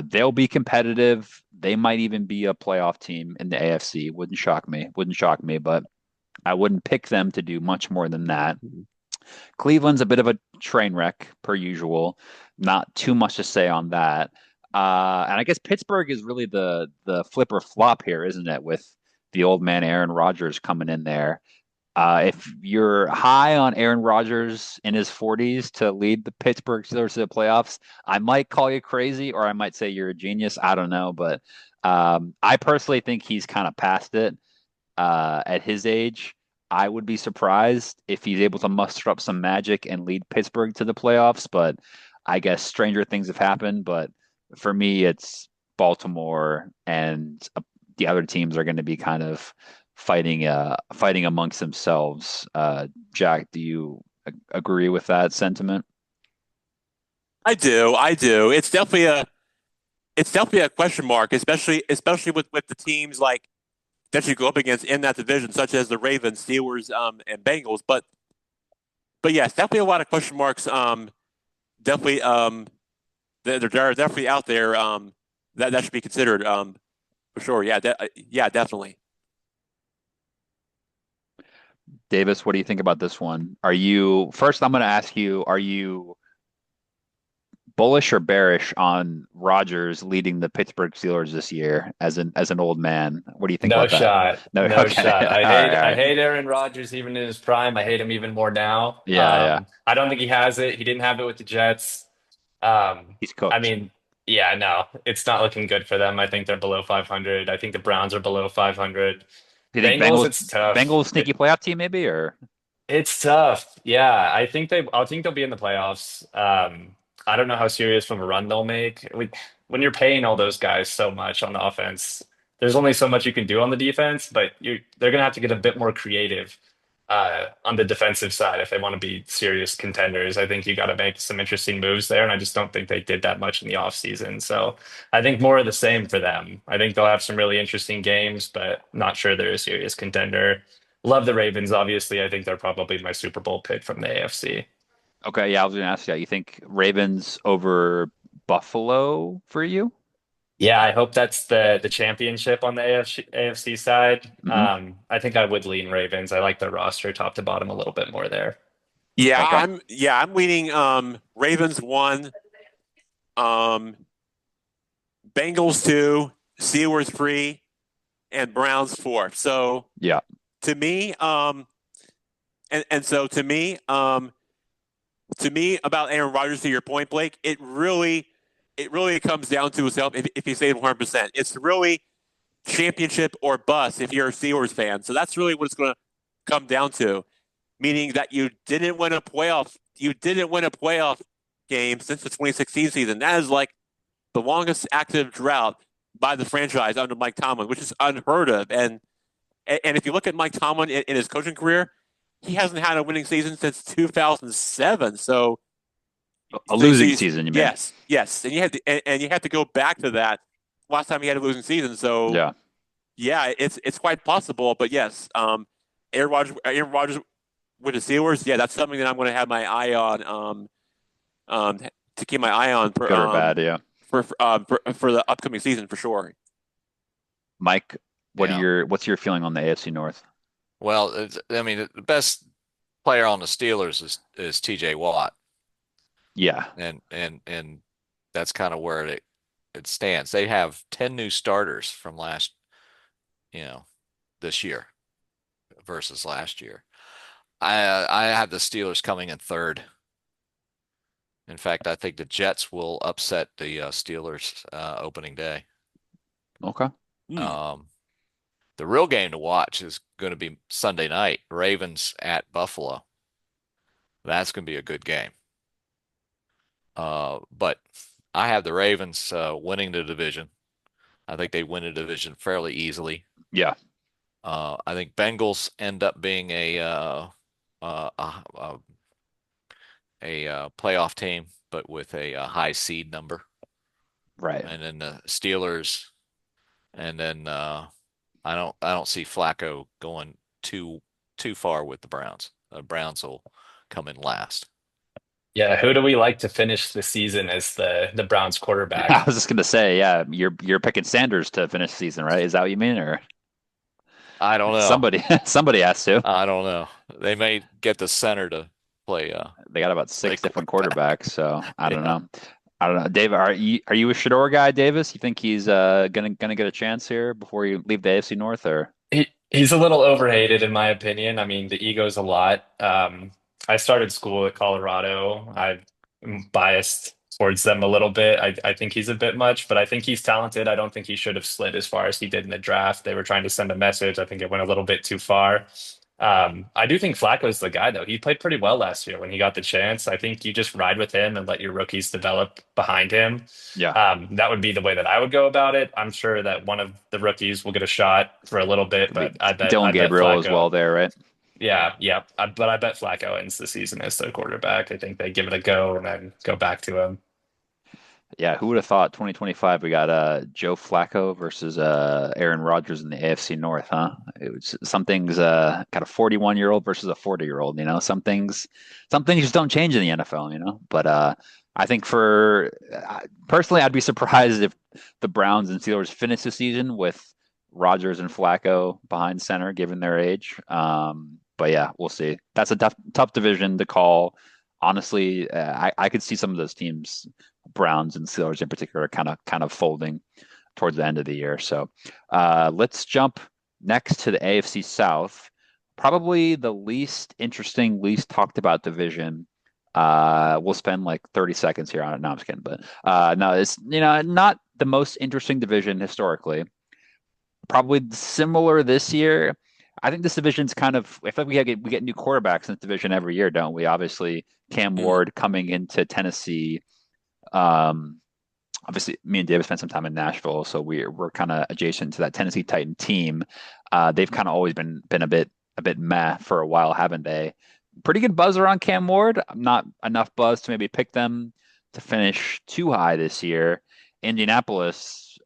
they'll be competitive. They might even be a playoff team in the AFC. Wouldn't shock me, but I wouldn't pick them to do much more than that. Cleveland's a bit of a train wreck per usual. Not too much to say on that. And I guess Pittsburgh is really the flip or flop here, isn't it? With the old man Aaron Rodgers coming in there. If you're high on Aaron Rodgers in his 40s to lead the Pittsburgh Steelers to the playoffs, I might call you crazy, or I might say you're a genius. I don't know, but I personally think he's kind of past it at his age. I would be surprised if he's able to muster up some magic and lead Pittsburgh to the playoffs, but I guess stranger things have happened. But for me, it's Baltimore, and the other teams are going to be kind of fighting amongst themselves. Jack, do you agree with that sentiment? I do. It's definitely a question mark, especially with the teams like that you go up against in that division, such as the Ravens, Steelers, and Bengals. But yes, definitely a lot of question marks. Definitely, they're definitely out there. That should be considered. For sure. Yeah. Yeah. Definitely. Davis, what do you think about this one? First, I'm going to ask you, are you bullish or bearish on Rodgers leading the Pittsburgh Steelers this year as an old man? What do you think No about that? shot. No, No okay. shot. All right, all I right. hate Aaron Rodgers even in his prime. I hate him even more now. Yeah. I don't think he has it. He didn't have it with the Jets. He's I cooked. mean, yeah, no, it's not looking good for them. I think they're below 500. I think the Browns are below 500. Do you think Bengals, Bengals it's tough. Bengals sneaky playoff team maybe or It's tough. Yeah, I think they'll be in the playoffs. I don't know how serious of a run they'll make. When you're paying all those guys so much on the offense, there's only so much you can do on the defense, but they're gonna have to get a bit more creative on the defensive side if they want to be serious contenders. I think you got to make some interesting moves there, and I just don't think they did that much in the offseason. So I think more of the same for them. I think they'll have some really interesting games, but not sure they're a serious contender. Love the Ravens, obviously. I think they're probably my Super Bowl pick from the AFC. Okay, yeah, I was going to ask you that. You think Ravens over Buffalo for you? Yeah, I hope that's the championship on the AFC side. Hmm. I think I would lean Ravens. I like their roster top to bottom a little bit more there. Okay. I'm leaning Ravens 1, um Bengals 2, Steelers 3, and Browns 4. So Yeah. to me, and so to me about Aaron Rodgers, to your point, Blake, it really comes down to itself if you say 100%. It's really championship or bust if you're a Steelers fan. So that's really what it's going to come down to, meaning that you didn't win a playoff game since the 2016 season. That is like the longest active drought by the franchise under Mike Tomlin, which is unheard of. And if you look at Mike Tomlin in his coaching career, he hasn't had a winning season since 2007. So A losing season, you mean? yes, and you have to go back to that last time he had a losing season. So Yeah. yeah, it's quite possible. But yes, Aaron Rodgers with the Steelers, yeah, that's something that I'm going to have my eye on. To keep my eye on Good or bad, yeah. for the upcoming season for sure. Mike, Yeah. what's your feeling on the AFC North? Well, I mean, the best player on the Steelers is TJ Watt, Yeah. and that's kind of where it stands. They have 10 new starters from you know, this year versus last year. I have the Steelers coming in third. In fact, I think the Jets will upset the Steelers opening day. Okay. Um, the real game to watch is going to be Sunday night, Ravens at Buffalo. That's going to be a good game. But I have the Ravens winning the division. I think they win the division fairly easily. Yeah. I think Bengals end up being uh, a, a playoff team, but with a high seed number. Right. And then the Steelers, and then I don't see Flacco going too far with the Browns. The Browns will come in last. Yeah, who do we like to finish the season as the Browns I quarterback? was just gonna say, yeah, you're picking Sanders to finish the season, right? Is that what you mean, or I don't know. somebody has to? I don't know. They may get the center to play They got about play six different quarterback. quarterbacks, so I don't Yeah. know. I don't know. Dave, are you a Shador guy, Davis? You think he's gonna get a chance here before you leave the AFC North, or He's a little overhated in my opinion. I mean, the ego's a lot. I started school at Colorado. I'm biased towards them a little bit. I think he's a bit much, but I think he's talented. I don't think he should have slid as far as he did in the draft. They were trying to send a message. I think it went a little bit too far. I do think Flacco's the guy, though. He played pretty well last year when he got the chance. I think you just ride with him and let your rookies develop behind him. yeah, That would be the way that I would go about it. I'm sure that one of the rookies will get a shot for a little bit, could be but I bet Dylan I bet Gabriel as Flacco. well there, right? Yeah, yeah. But I bet Flacco ends the season as their quarterback. I think they give it a go and then go back to him. Yeah, who would have thought 2025 we got Joe Flacco versus Aaron Rodgers in the AFC North, huh? It was something's got a 41-year-old versus a 40-year-old, you know. Some things just don't change in the NFL, you know. But I think personally, I'd be surprised if the Browns and Steelers finish the season with Rodgers and Flacco behind center, given their age. But yeah, we'll see. That's a tough division to call. Honestly, I could see some of those teams, Browns and Steelers in particular, kind of folding towards the end of the year. So let's jump next to the AFC South, probably the least interesting, least talked about division. We'll spend like 30 seconds here on it. No, I'm just kidding, but no, it's not the most interesting division historically. Probably similar this year. I think this division's kind of. I feel like we get new quarterbacks in this division every year, don't we? Obviously, Cam Mm. Ward coming into Tennessee. Um, obviously, me and David spent some time in Nashville, so we're kind of adjacent to that Tennessee Titan team. They've kind of always been a bit meh for a while, haven't they? Pretty good buzz around Cam Ward. Not enough buzz to maybe pick them to finish too high this year. Indianapolis,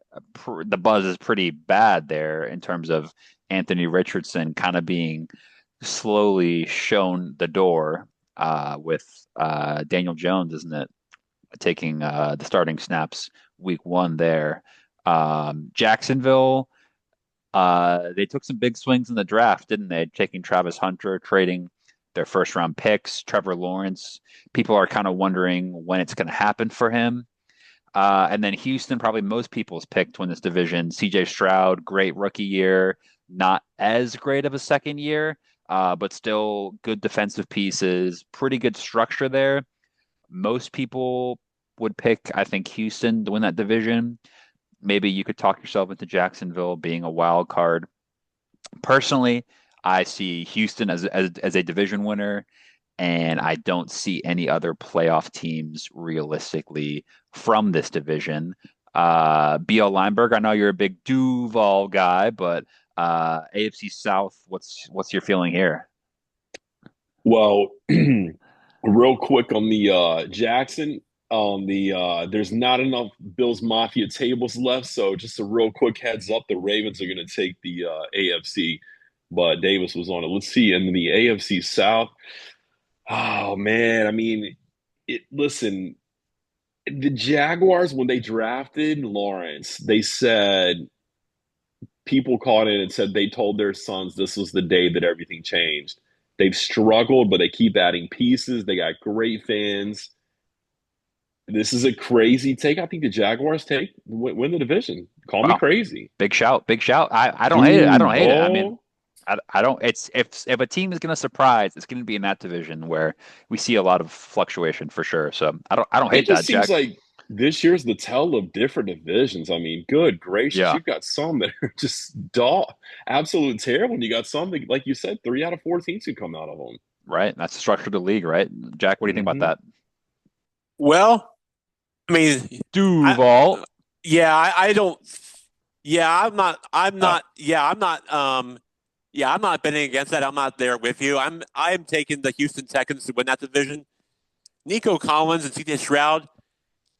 the buzz is pretty bad there in terms of Anthony Richardson kind of being slowly shown the door with Daniel Jones, isn't it? Taking the starting snaps week one there. Jacksonville, they took some big swings in the draft, didn't they? Taking Travis Hunter, trading their first round picks, Trevor Lawrence. People are kind of wondering when it's going to happen for him. And then Houston, probably most people's pick to win this division. CJ Stroud, great rookie year, not as great of a second year, but still good defensive pieces, pretty good structure there. Most people would pick, I think, Houston to win that division. Maybe you could talk yourself into Jacksonville being a wild card. Personally, I see Houston as a division winner, and I don't see any other playoff teams realistically from this division. BL Lineberg, I know you're a big Duval guy, but AFC South, what's your feeling here? Well, real quick on the Jackson, on the there's not enough Bills Mafia tables left, so just a real quick heads up, the Ravens are going to take the AFC, but Davis was on it. Let's see, in the AFC South, oh man, I mean, listen, the Jaguars when they drafted Lawrence, they said people called in and said they told their sons this was the day that everything changed. They've struggled, but they keep adding pieces. They got great fans. This is a crazy take. I think the Jaguars win the division. Call me Wow, crazy. big shout, big shout. I don't hate it. I don't hate it. I mean, Duval. I don't. It's if a team is going to surprise, it's going to be in that division where we see a lot of fluctuation for sure. So I don't It hate just that, seems Jack. like this year's the tell of different divisions. I mean, good gracious, Yeah, you've got some that are just dog, absolute terrible. And you got some that, like you said, 3 out of 4 teams can come out of them. right. That's the structure of the league, right? Jack, what do you think about Hmm. that? Well, I mean, I Duval. yeah, I don't. Yeah, I'm Oh, not. Yeah, I'm not. Yeah, I'm not betting against that. I'm not there with you. I'm taking the Houston Texans to win that division. Nico Collins and C.J. Stroud,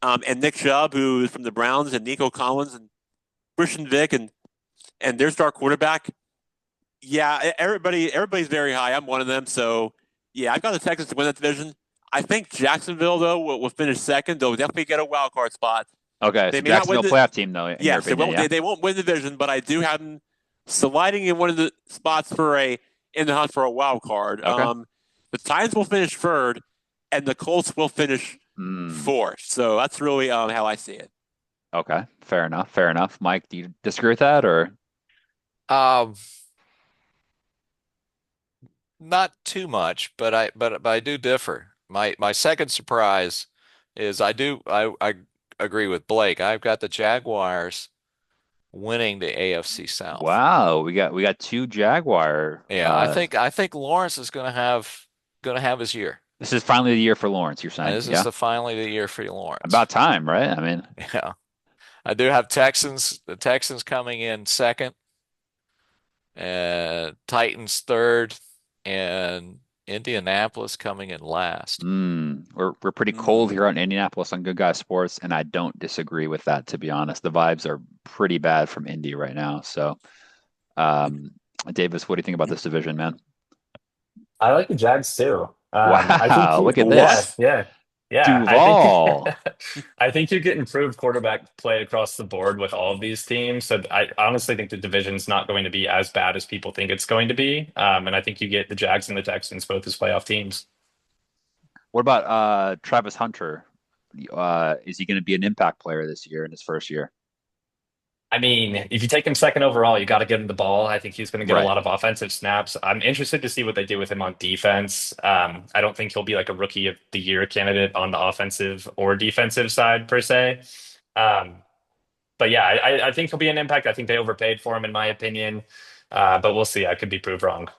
and Nick Chubb, who is from the Browns, and Nico Collins and Christian Vick, and their star quarterback. Yeah, everybody's very high. I'm one of them. So yeah, I've got the Texans to win that division. I think Jacksonville though will finish second. They'll definitely get a wild card spot. okay. They So may not win Jacksonville the. playoff team, though, in your Yes, they opinion, won't. yeah. They won't win the division, but I do have them sliding in one of the spots for a in the hunt for a wild card. Okay. The Titans will finish third, and the Colts will finish Mm, fourth. So that's really how I see it. okay. Fair enough. Fair enough. Mike, do you disagree with that, or Um, not too much, but I do differ. My second surprise is I agree with Blake. I've got the Jaguars winning the AFC South. wow, we got two Jaguar. Yeah, I think Lawrence is gonna have his year. This is finally the year for Lawrence, you're And saying, this is yeah? finally the year for Lawrence. About time, right? I mean, Yeah. I do have the Texans coming in second, and Titans third, and Indianapolis coming in last. we're pretty cold here on Indianapolis on Good Guy Sports, and I don't disagree with that, to be honest. The vibes are pretty bad from Indy right now. So, um, Davis, what do you think about this division, man? I like the Jags too. I think Wow, you, look at yeah, this. yeah, yeah. I Duval. think I think you get improved quarterback play across the board with all of these teams. So I honestly think the division's not going to be as bad as people think it's going to be. And I think you get the Jags and the Texans both as playoff teams. What about Travis Hunter? Is he going to be an impact player this year in his first year? I mean, if you take him second overall, you got to give him the ball. I think he's going to get a Right. lot of offensive snaps. I'm interested to see what they do with him on defense. I don't think he'll be like a rookie of the year candidate on the offensive or defensive side per se. Um, but yeah, I think he'll be an impact. I think they overpaid for him, in my opinion. But we'll see. I could be proved wrong.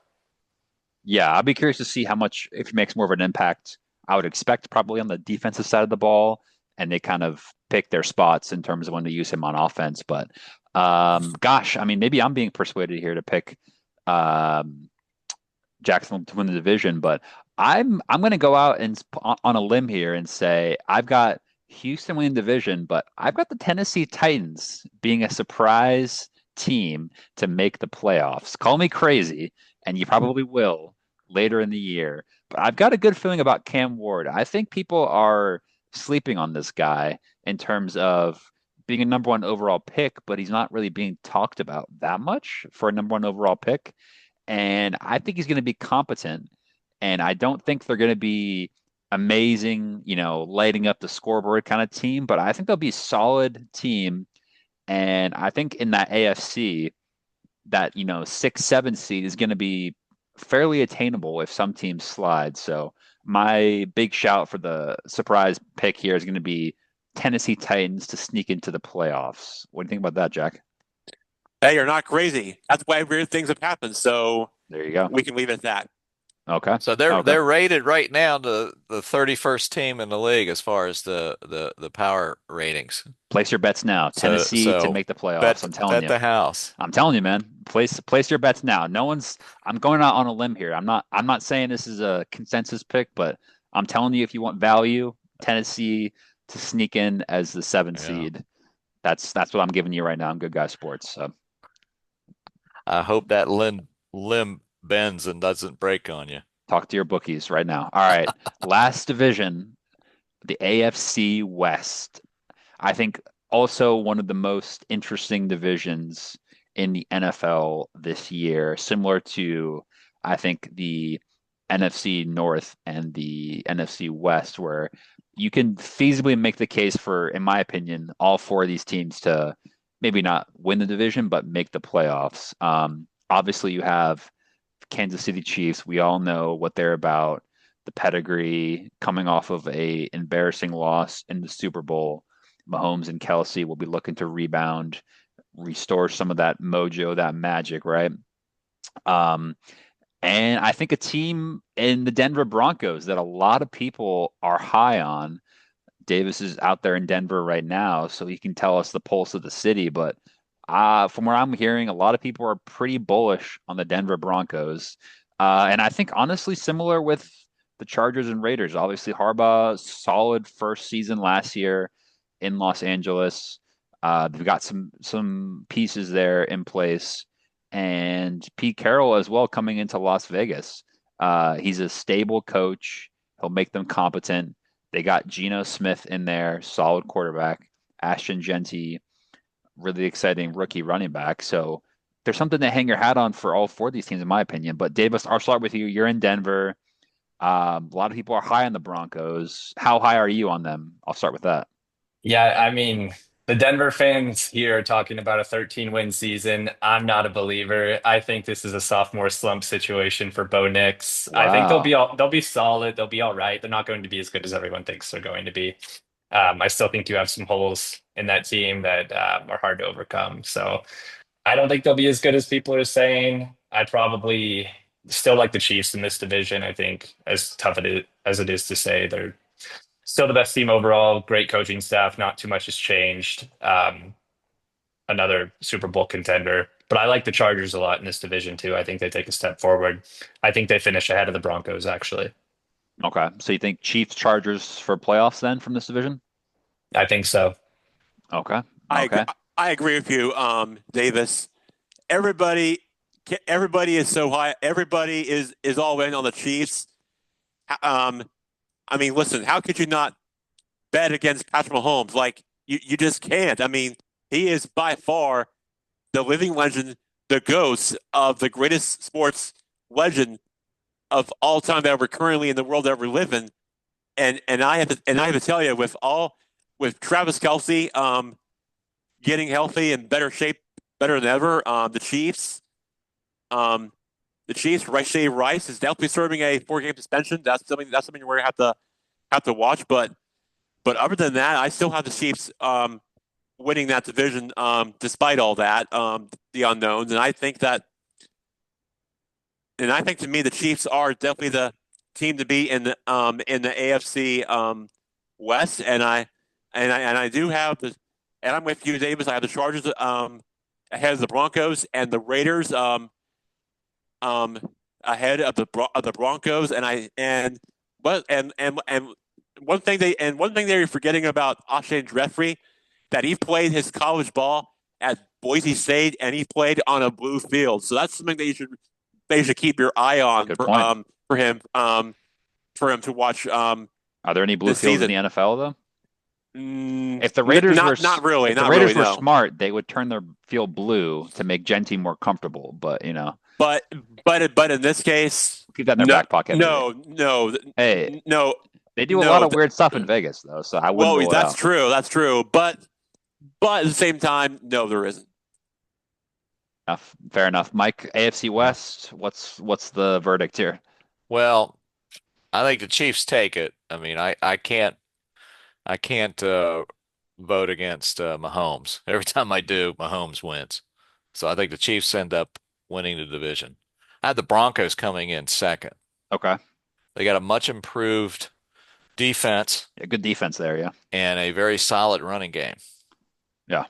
Yeah, I'd be curious to see how much, if he makes more of an impact. I would expect probably on the defensive side of the ball, and they kind of pick their spots in terms of when to use him on offense. But gosh, I mean, maybe I'm being persuaded here to pick um, Jacksonville to win the division, but I'm going to go out and on a limb here and say I've got Houston winning the division, but I've got the Tennessee Titans being a surprise team to make the playoffs. Call me crazy, and you probably will later in the year. But I've got a good feeling about Cam Ward. I think people are sleeping on this guy in terms of being a number one overall pick, but he's not really being talked about that much for a number one overall pick. And I think he's going to be competent. And I don't think they're going to be amazing, lighting up the scoreboard kind of team, but I think they'll be a solid team. And I think in that AFC, that 6, 7 seed is going to be fairly attainable if some teams slide. So my big shout for the surprise pick here is going to be Tennessee Titans to sneak into the playoffs. What do you think about that, Jack? Hey, you're not crazy. That's why weird things have happened. So there you go. We can leave it at that. Okay. So they're rated right now the 31st team in the league as far as the power ratings. Place your bets now. Tennessee to make the playoffs. I'm telling you. Bet the house. I'm telling you, man. Place your bets now. I'm going out on a limb here. I'm not saying this is a consensus pick, but I'm telling you, if you want value, Tennessee to sneak in as the 7th seed. That's what I'm giving you right now. I'm Good Guy Sports. So I hope that limb bends and doesn't break on you. Talk to your bookies right now. All right. Last division, the AFC West. I think also one of the most interesting divisions in the NFL this year, similar to, I think, the NFC North and the NFC West, where you can feasibly make the case for, in my opinion, all 4 of these teams to maybe not win the division, but make the playoffs. Obviously, you have Kansas City Chiefs. We all know what they're about, the pedigree coming off of a embarrassing loss in the Super Bowl. Mahomes and Kelsey will be looking to rebound, restore some of that mojo, that magic, right? And I think a team in the Denver Broncos that a lot of people are high on. Davis is out there in Denver right now, so he can tell us the pulse of the city. But from where I'm hearing, a lot of people are pretty bullish on the Denver Broncos. And I think, honestly, similar with the Chargers and Raiders. Obviously, Harbaugh, solid first season last year in Los Angeles. They've got some pieces there in place. And Pete Carroll as well coming into Las Vegas. He's a stable coach. He'll make them competent. They got Geno Smith in there, solid quarterback. Ashton Genty, really exciting rookie running back. So there's something to hang your hat on for all 4 of these teams, in my opinion. But Davis, I'll start with you. You're in Denver. A lot of people are high on the Broncos. How high are you on them? I'll start with that. Yeah, I mean, the Denver fans here are talking about a 13-win season. I'm not a believer. I think this is a sophomore slump situation for Bo Nix. I think Wow. they'll be solid. They'll be all right. They're not going to be as good as everyone thinks they're going to be. I still think you have some holes in that team that are hard to overcome. So I don't think they'll be as good as people are saying. I probably still like the Chiefs in this division. I think as tough as it is to say, they're still the best team overall. Great coaching staff. Not too much has changed. Another Super Bowl contender. But I like the Chargers a lot in this division too. I think they take a step forward. I think they finish ahead of the Broncos, actually. Okay. So you think Chiefs, Chargers for playoffs then from this division? I think so. Okay. I agree with you, Davis. Everybody is so high. Everybody is all in on the Chiefs. I mean, listen, how could you not bet against Patrick Mahomes? Like, you just can't. I mean, he is by far the living legend, the ghost of the greatest sports legend of all time that we're currently in the world that we live in. And I have to tell you, with Travis Kelsey getting healthy and better shape, better than ever, the Chiefs, Rashee Rice is definitely serving a 4-game suspension. That's something we're gonna have to watch. But other than that, I still have the Chiefs winning that division, despite all that, the unknowns. And I think that I think to me the Chiefs are definitely the team to be in the AFC West, and I do have the, and I'm with you, Davis. I have the Chargers ahead of the Broncos and the Raiders ahead of the Broncos, and one thing they're forgetting about Alshon Jeffrey, that he played his college ball at Boise State and he played on a blue field, so that's something that you should keep your eye on Good point. for him to watch. Are there any blue this fields in season. the NFL though? Mm, If the Raiders were not really, if the not Raiders really, were no. smart, they would turn their field blue to make Genty more comfortable. But But in this case, keep that in their no, back pocket. no, Hey, no. they do a No, lot of weird stuff in Vegas though, so I wouldn't Well, rule it that's out. true. That's true. But at the same time, no, there isn't. Fair enough. Mike, AFC West, what's the verdict here? Well, I think the Chiefs take it. I mean, I can't vote against Mahomes. Every time I do, Mahomes wins. So I think the Chiefs end up winning the division. I had the Broncos coming in second. Okay. They got a much improved defense Yeah, good defense there, yeah. and a very solid running game. Yeah.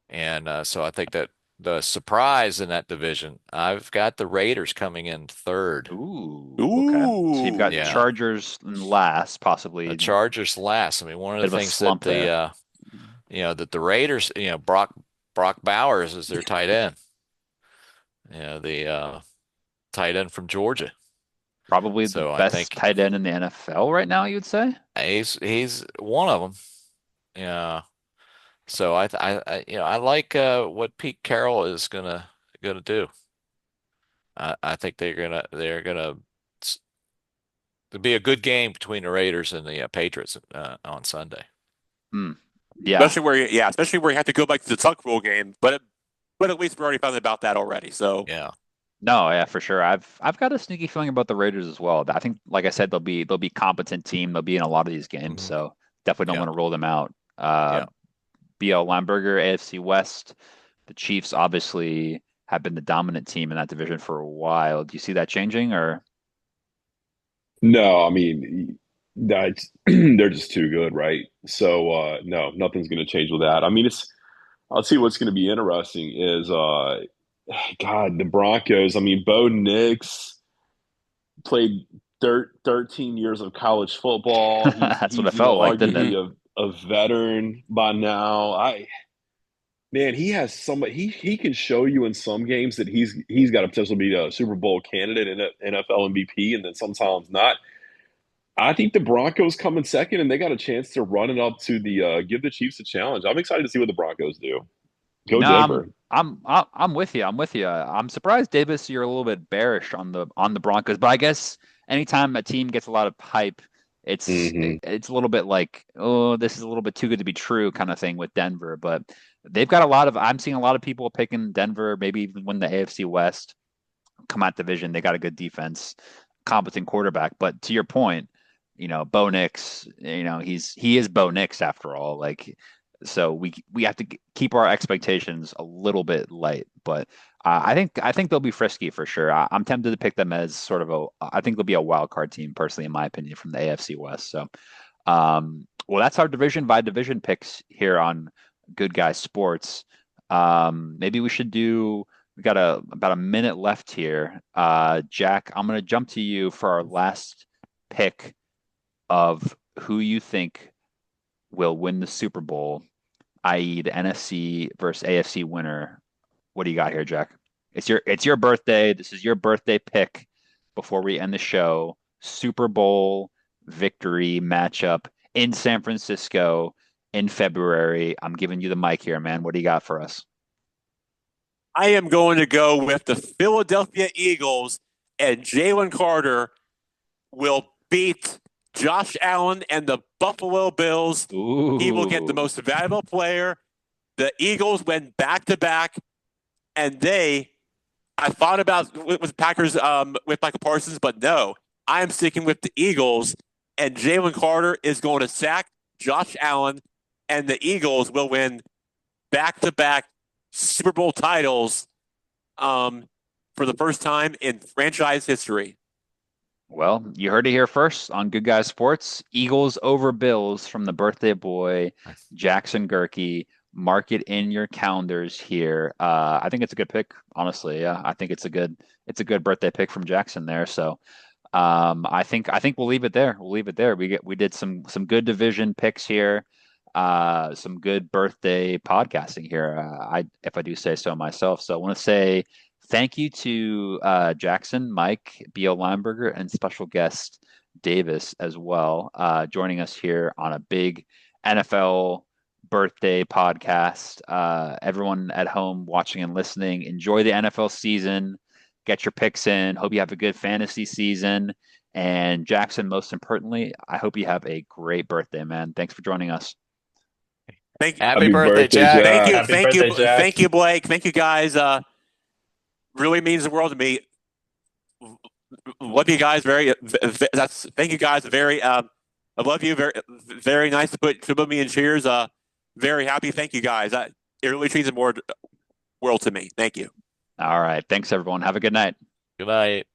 And so I think that the surprise in that division, I've got the Raiders coming in third. Ooh. Okay. So you've got Yeah. the Chargers in last, possibly. The Chargers last. I mean, one of Bit the of a things slump that that the Raiders, Brock Bowers is their tight end. The tight end from Georgia. Probably the So I best think tight end in the NFL right now, you'd say? he's one of them. Yeah. So I like what Pete Carroll is gonna do. I think they're gonna it'll be a good game between the Raiders and the Patriots on Sunday. Yeah. Especially where you have to go back to the Tuck Rule game, but at least we already found out about that already. So Yeah. No, yeah, for sure. I've got a sneaky feeling about the Raiders as well. I think, like I said, they'll be a competent team. They'll be in a lot of these games, Mhm. so definitely don't Yeah. want to rule them out. Yeah. BL Limburger, AFC West. The Chiefs obviously have been the dominant team in that division for a while. Do you see that changing, or No, I mean that's they're just too good, right? So no, nothing's going to change with that. I mean, I'll see what's going to be interesting is God, the Broncos. I mean, Bo Nix played 13 years of college football. that's what it He's felt like, didn't it? arguably a veteran by now. Man, he has he can show you in some games that he's got a potential to be a Super Bowl candidate and an NFL MVP, and then sometimes not. I think the Broncos come in second, and they got a chance to run it up to the give the Chiefs a challenge. I'm excited to see what the Broncos do. Go No, Denver. I'm with you. I'm with you. I'm surprised, Davis, you're a little bit bearish on the Broncos, but I guess anytime a team gets a lot of hype, it's Mhm. it's a little bit like, oh, this is a little bit too good to be true kind of thing with Denver. But they've got a lot of I'm seeing a lot of people picking Denver, maybe even win the AFC West, come out division. They got a good defense, competent quarterback. But to your point, Bo Nix, he is Bo Nix after all. Like, so we have to keep our expectations a little bit light. But I think they'll be frisky for sure. I'm tempted to pick them as sort of I think they'll be a wild card team personally, in my opinion, from the AFC West. So, well, that's our division by division picks here on Good Guys Sports. Maybe we should do. We got about a minute left here. Jack, I'm going to jump to you for our last pick of who you think will win the Super Bowl, i.e., the NFC versus AFC winner. What do you got here, Jack? It's your birthday. This is your birthday pick before we end the show. Super Bowl victory matchup in San Francisco in February. I'm giving you the mic here, man. What do you got for us? I am going to go with the Philadelphia Eagles, and Jalen Carter will beat Josh Allen and the Buffalo Bills. Ooh. He will get the most valuable player. The Eagles went back-to-back, and I thought about with Packers with Michael Parsons, but no, I am sticking with the Eagles, and Jalen Carter is going to sack Josh Allen, and the Eagles will win back-to-back Super Bowl titles for for the first time in franchise history. Well, you heard it here first on Good Guys Sports. Eagles over Bills from the birthday boy, Jackson Gerke. Mark it in your calendars here. I think it's a good pick, honestly. Yeah, I think it's a good birthday pick from Jackson there. So I think we'll leave it there. We'll leave it there. We did some good division picks here. Some good birthday podcasting here. If I do say so myself. So I want to say thank you to Jackson, Mike, B.O. Lineberger, and special guest Davis as well, joining us here on a big NFL birthday podcast. Everyone at home watching and listening, enjoy the NFL season. Get your picks in. Hope you have a good fantasy season. And Jackson, most importantly, I hope you have a great birthday, man. Thanks for joining us. Thank you. Happy birthday, Jack. Thank you. Happy Thank birthday, you. Jack. Thank you, Blake. Thank you, guys. Really means the world to me. Love you guys very. Thank you guys very. I love you very. Very nice to put me in cheers. Very happy. Thank you, guys. It really means the world to me. Thank you. All right. Thanks, everyone. Have a good night. Good night.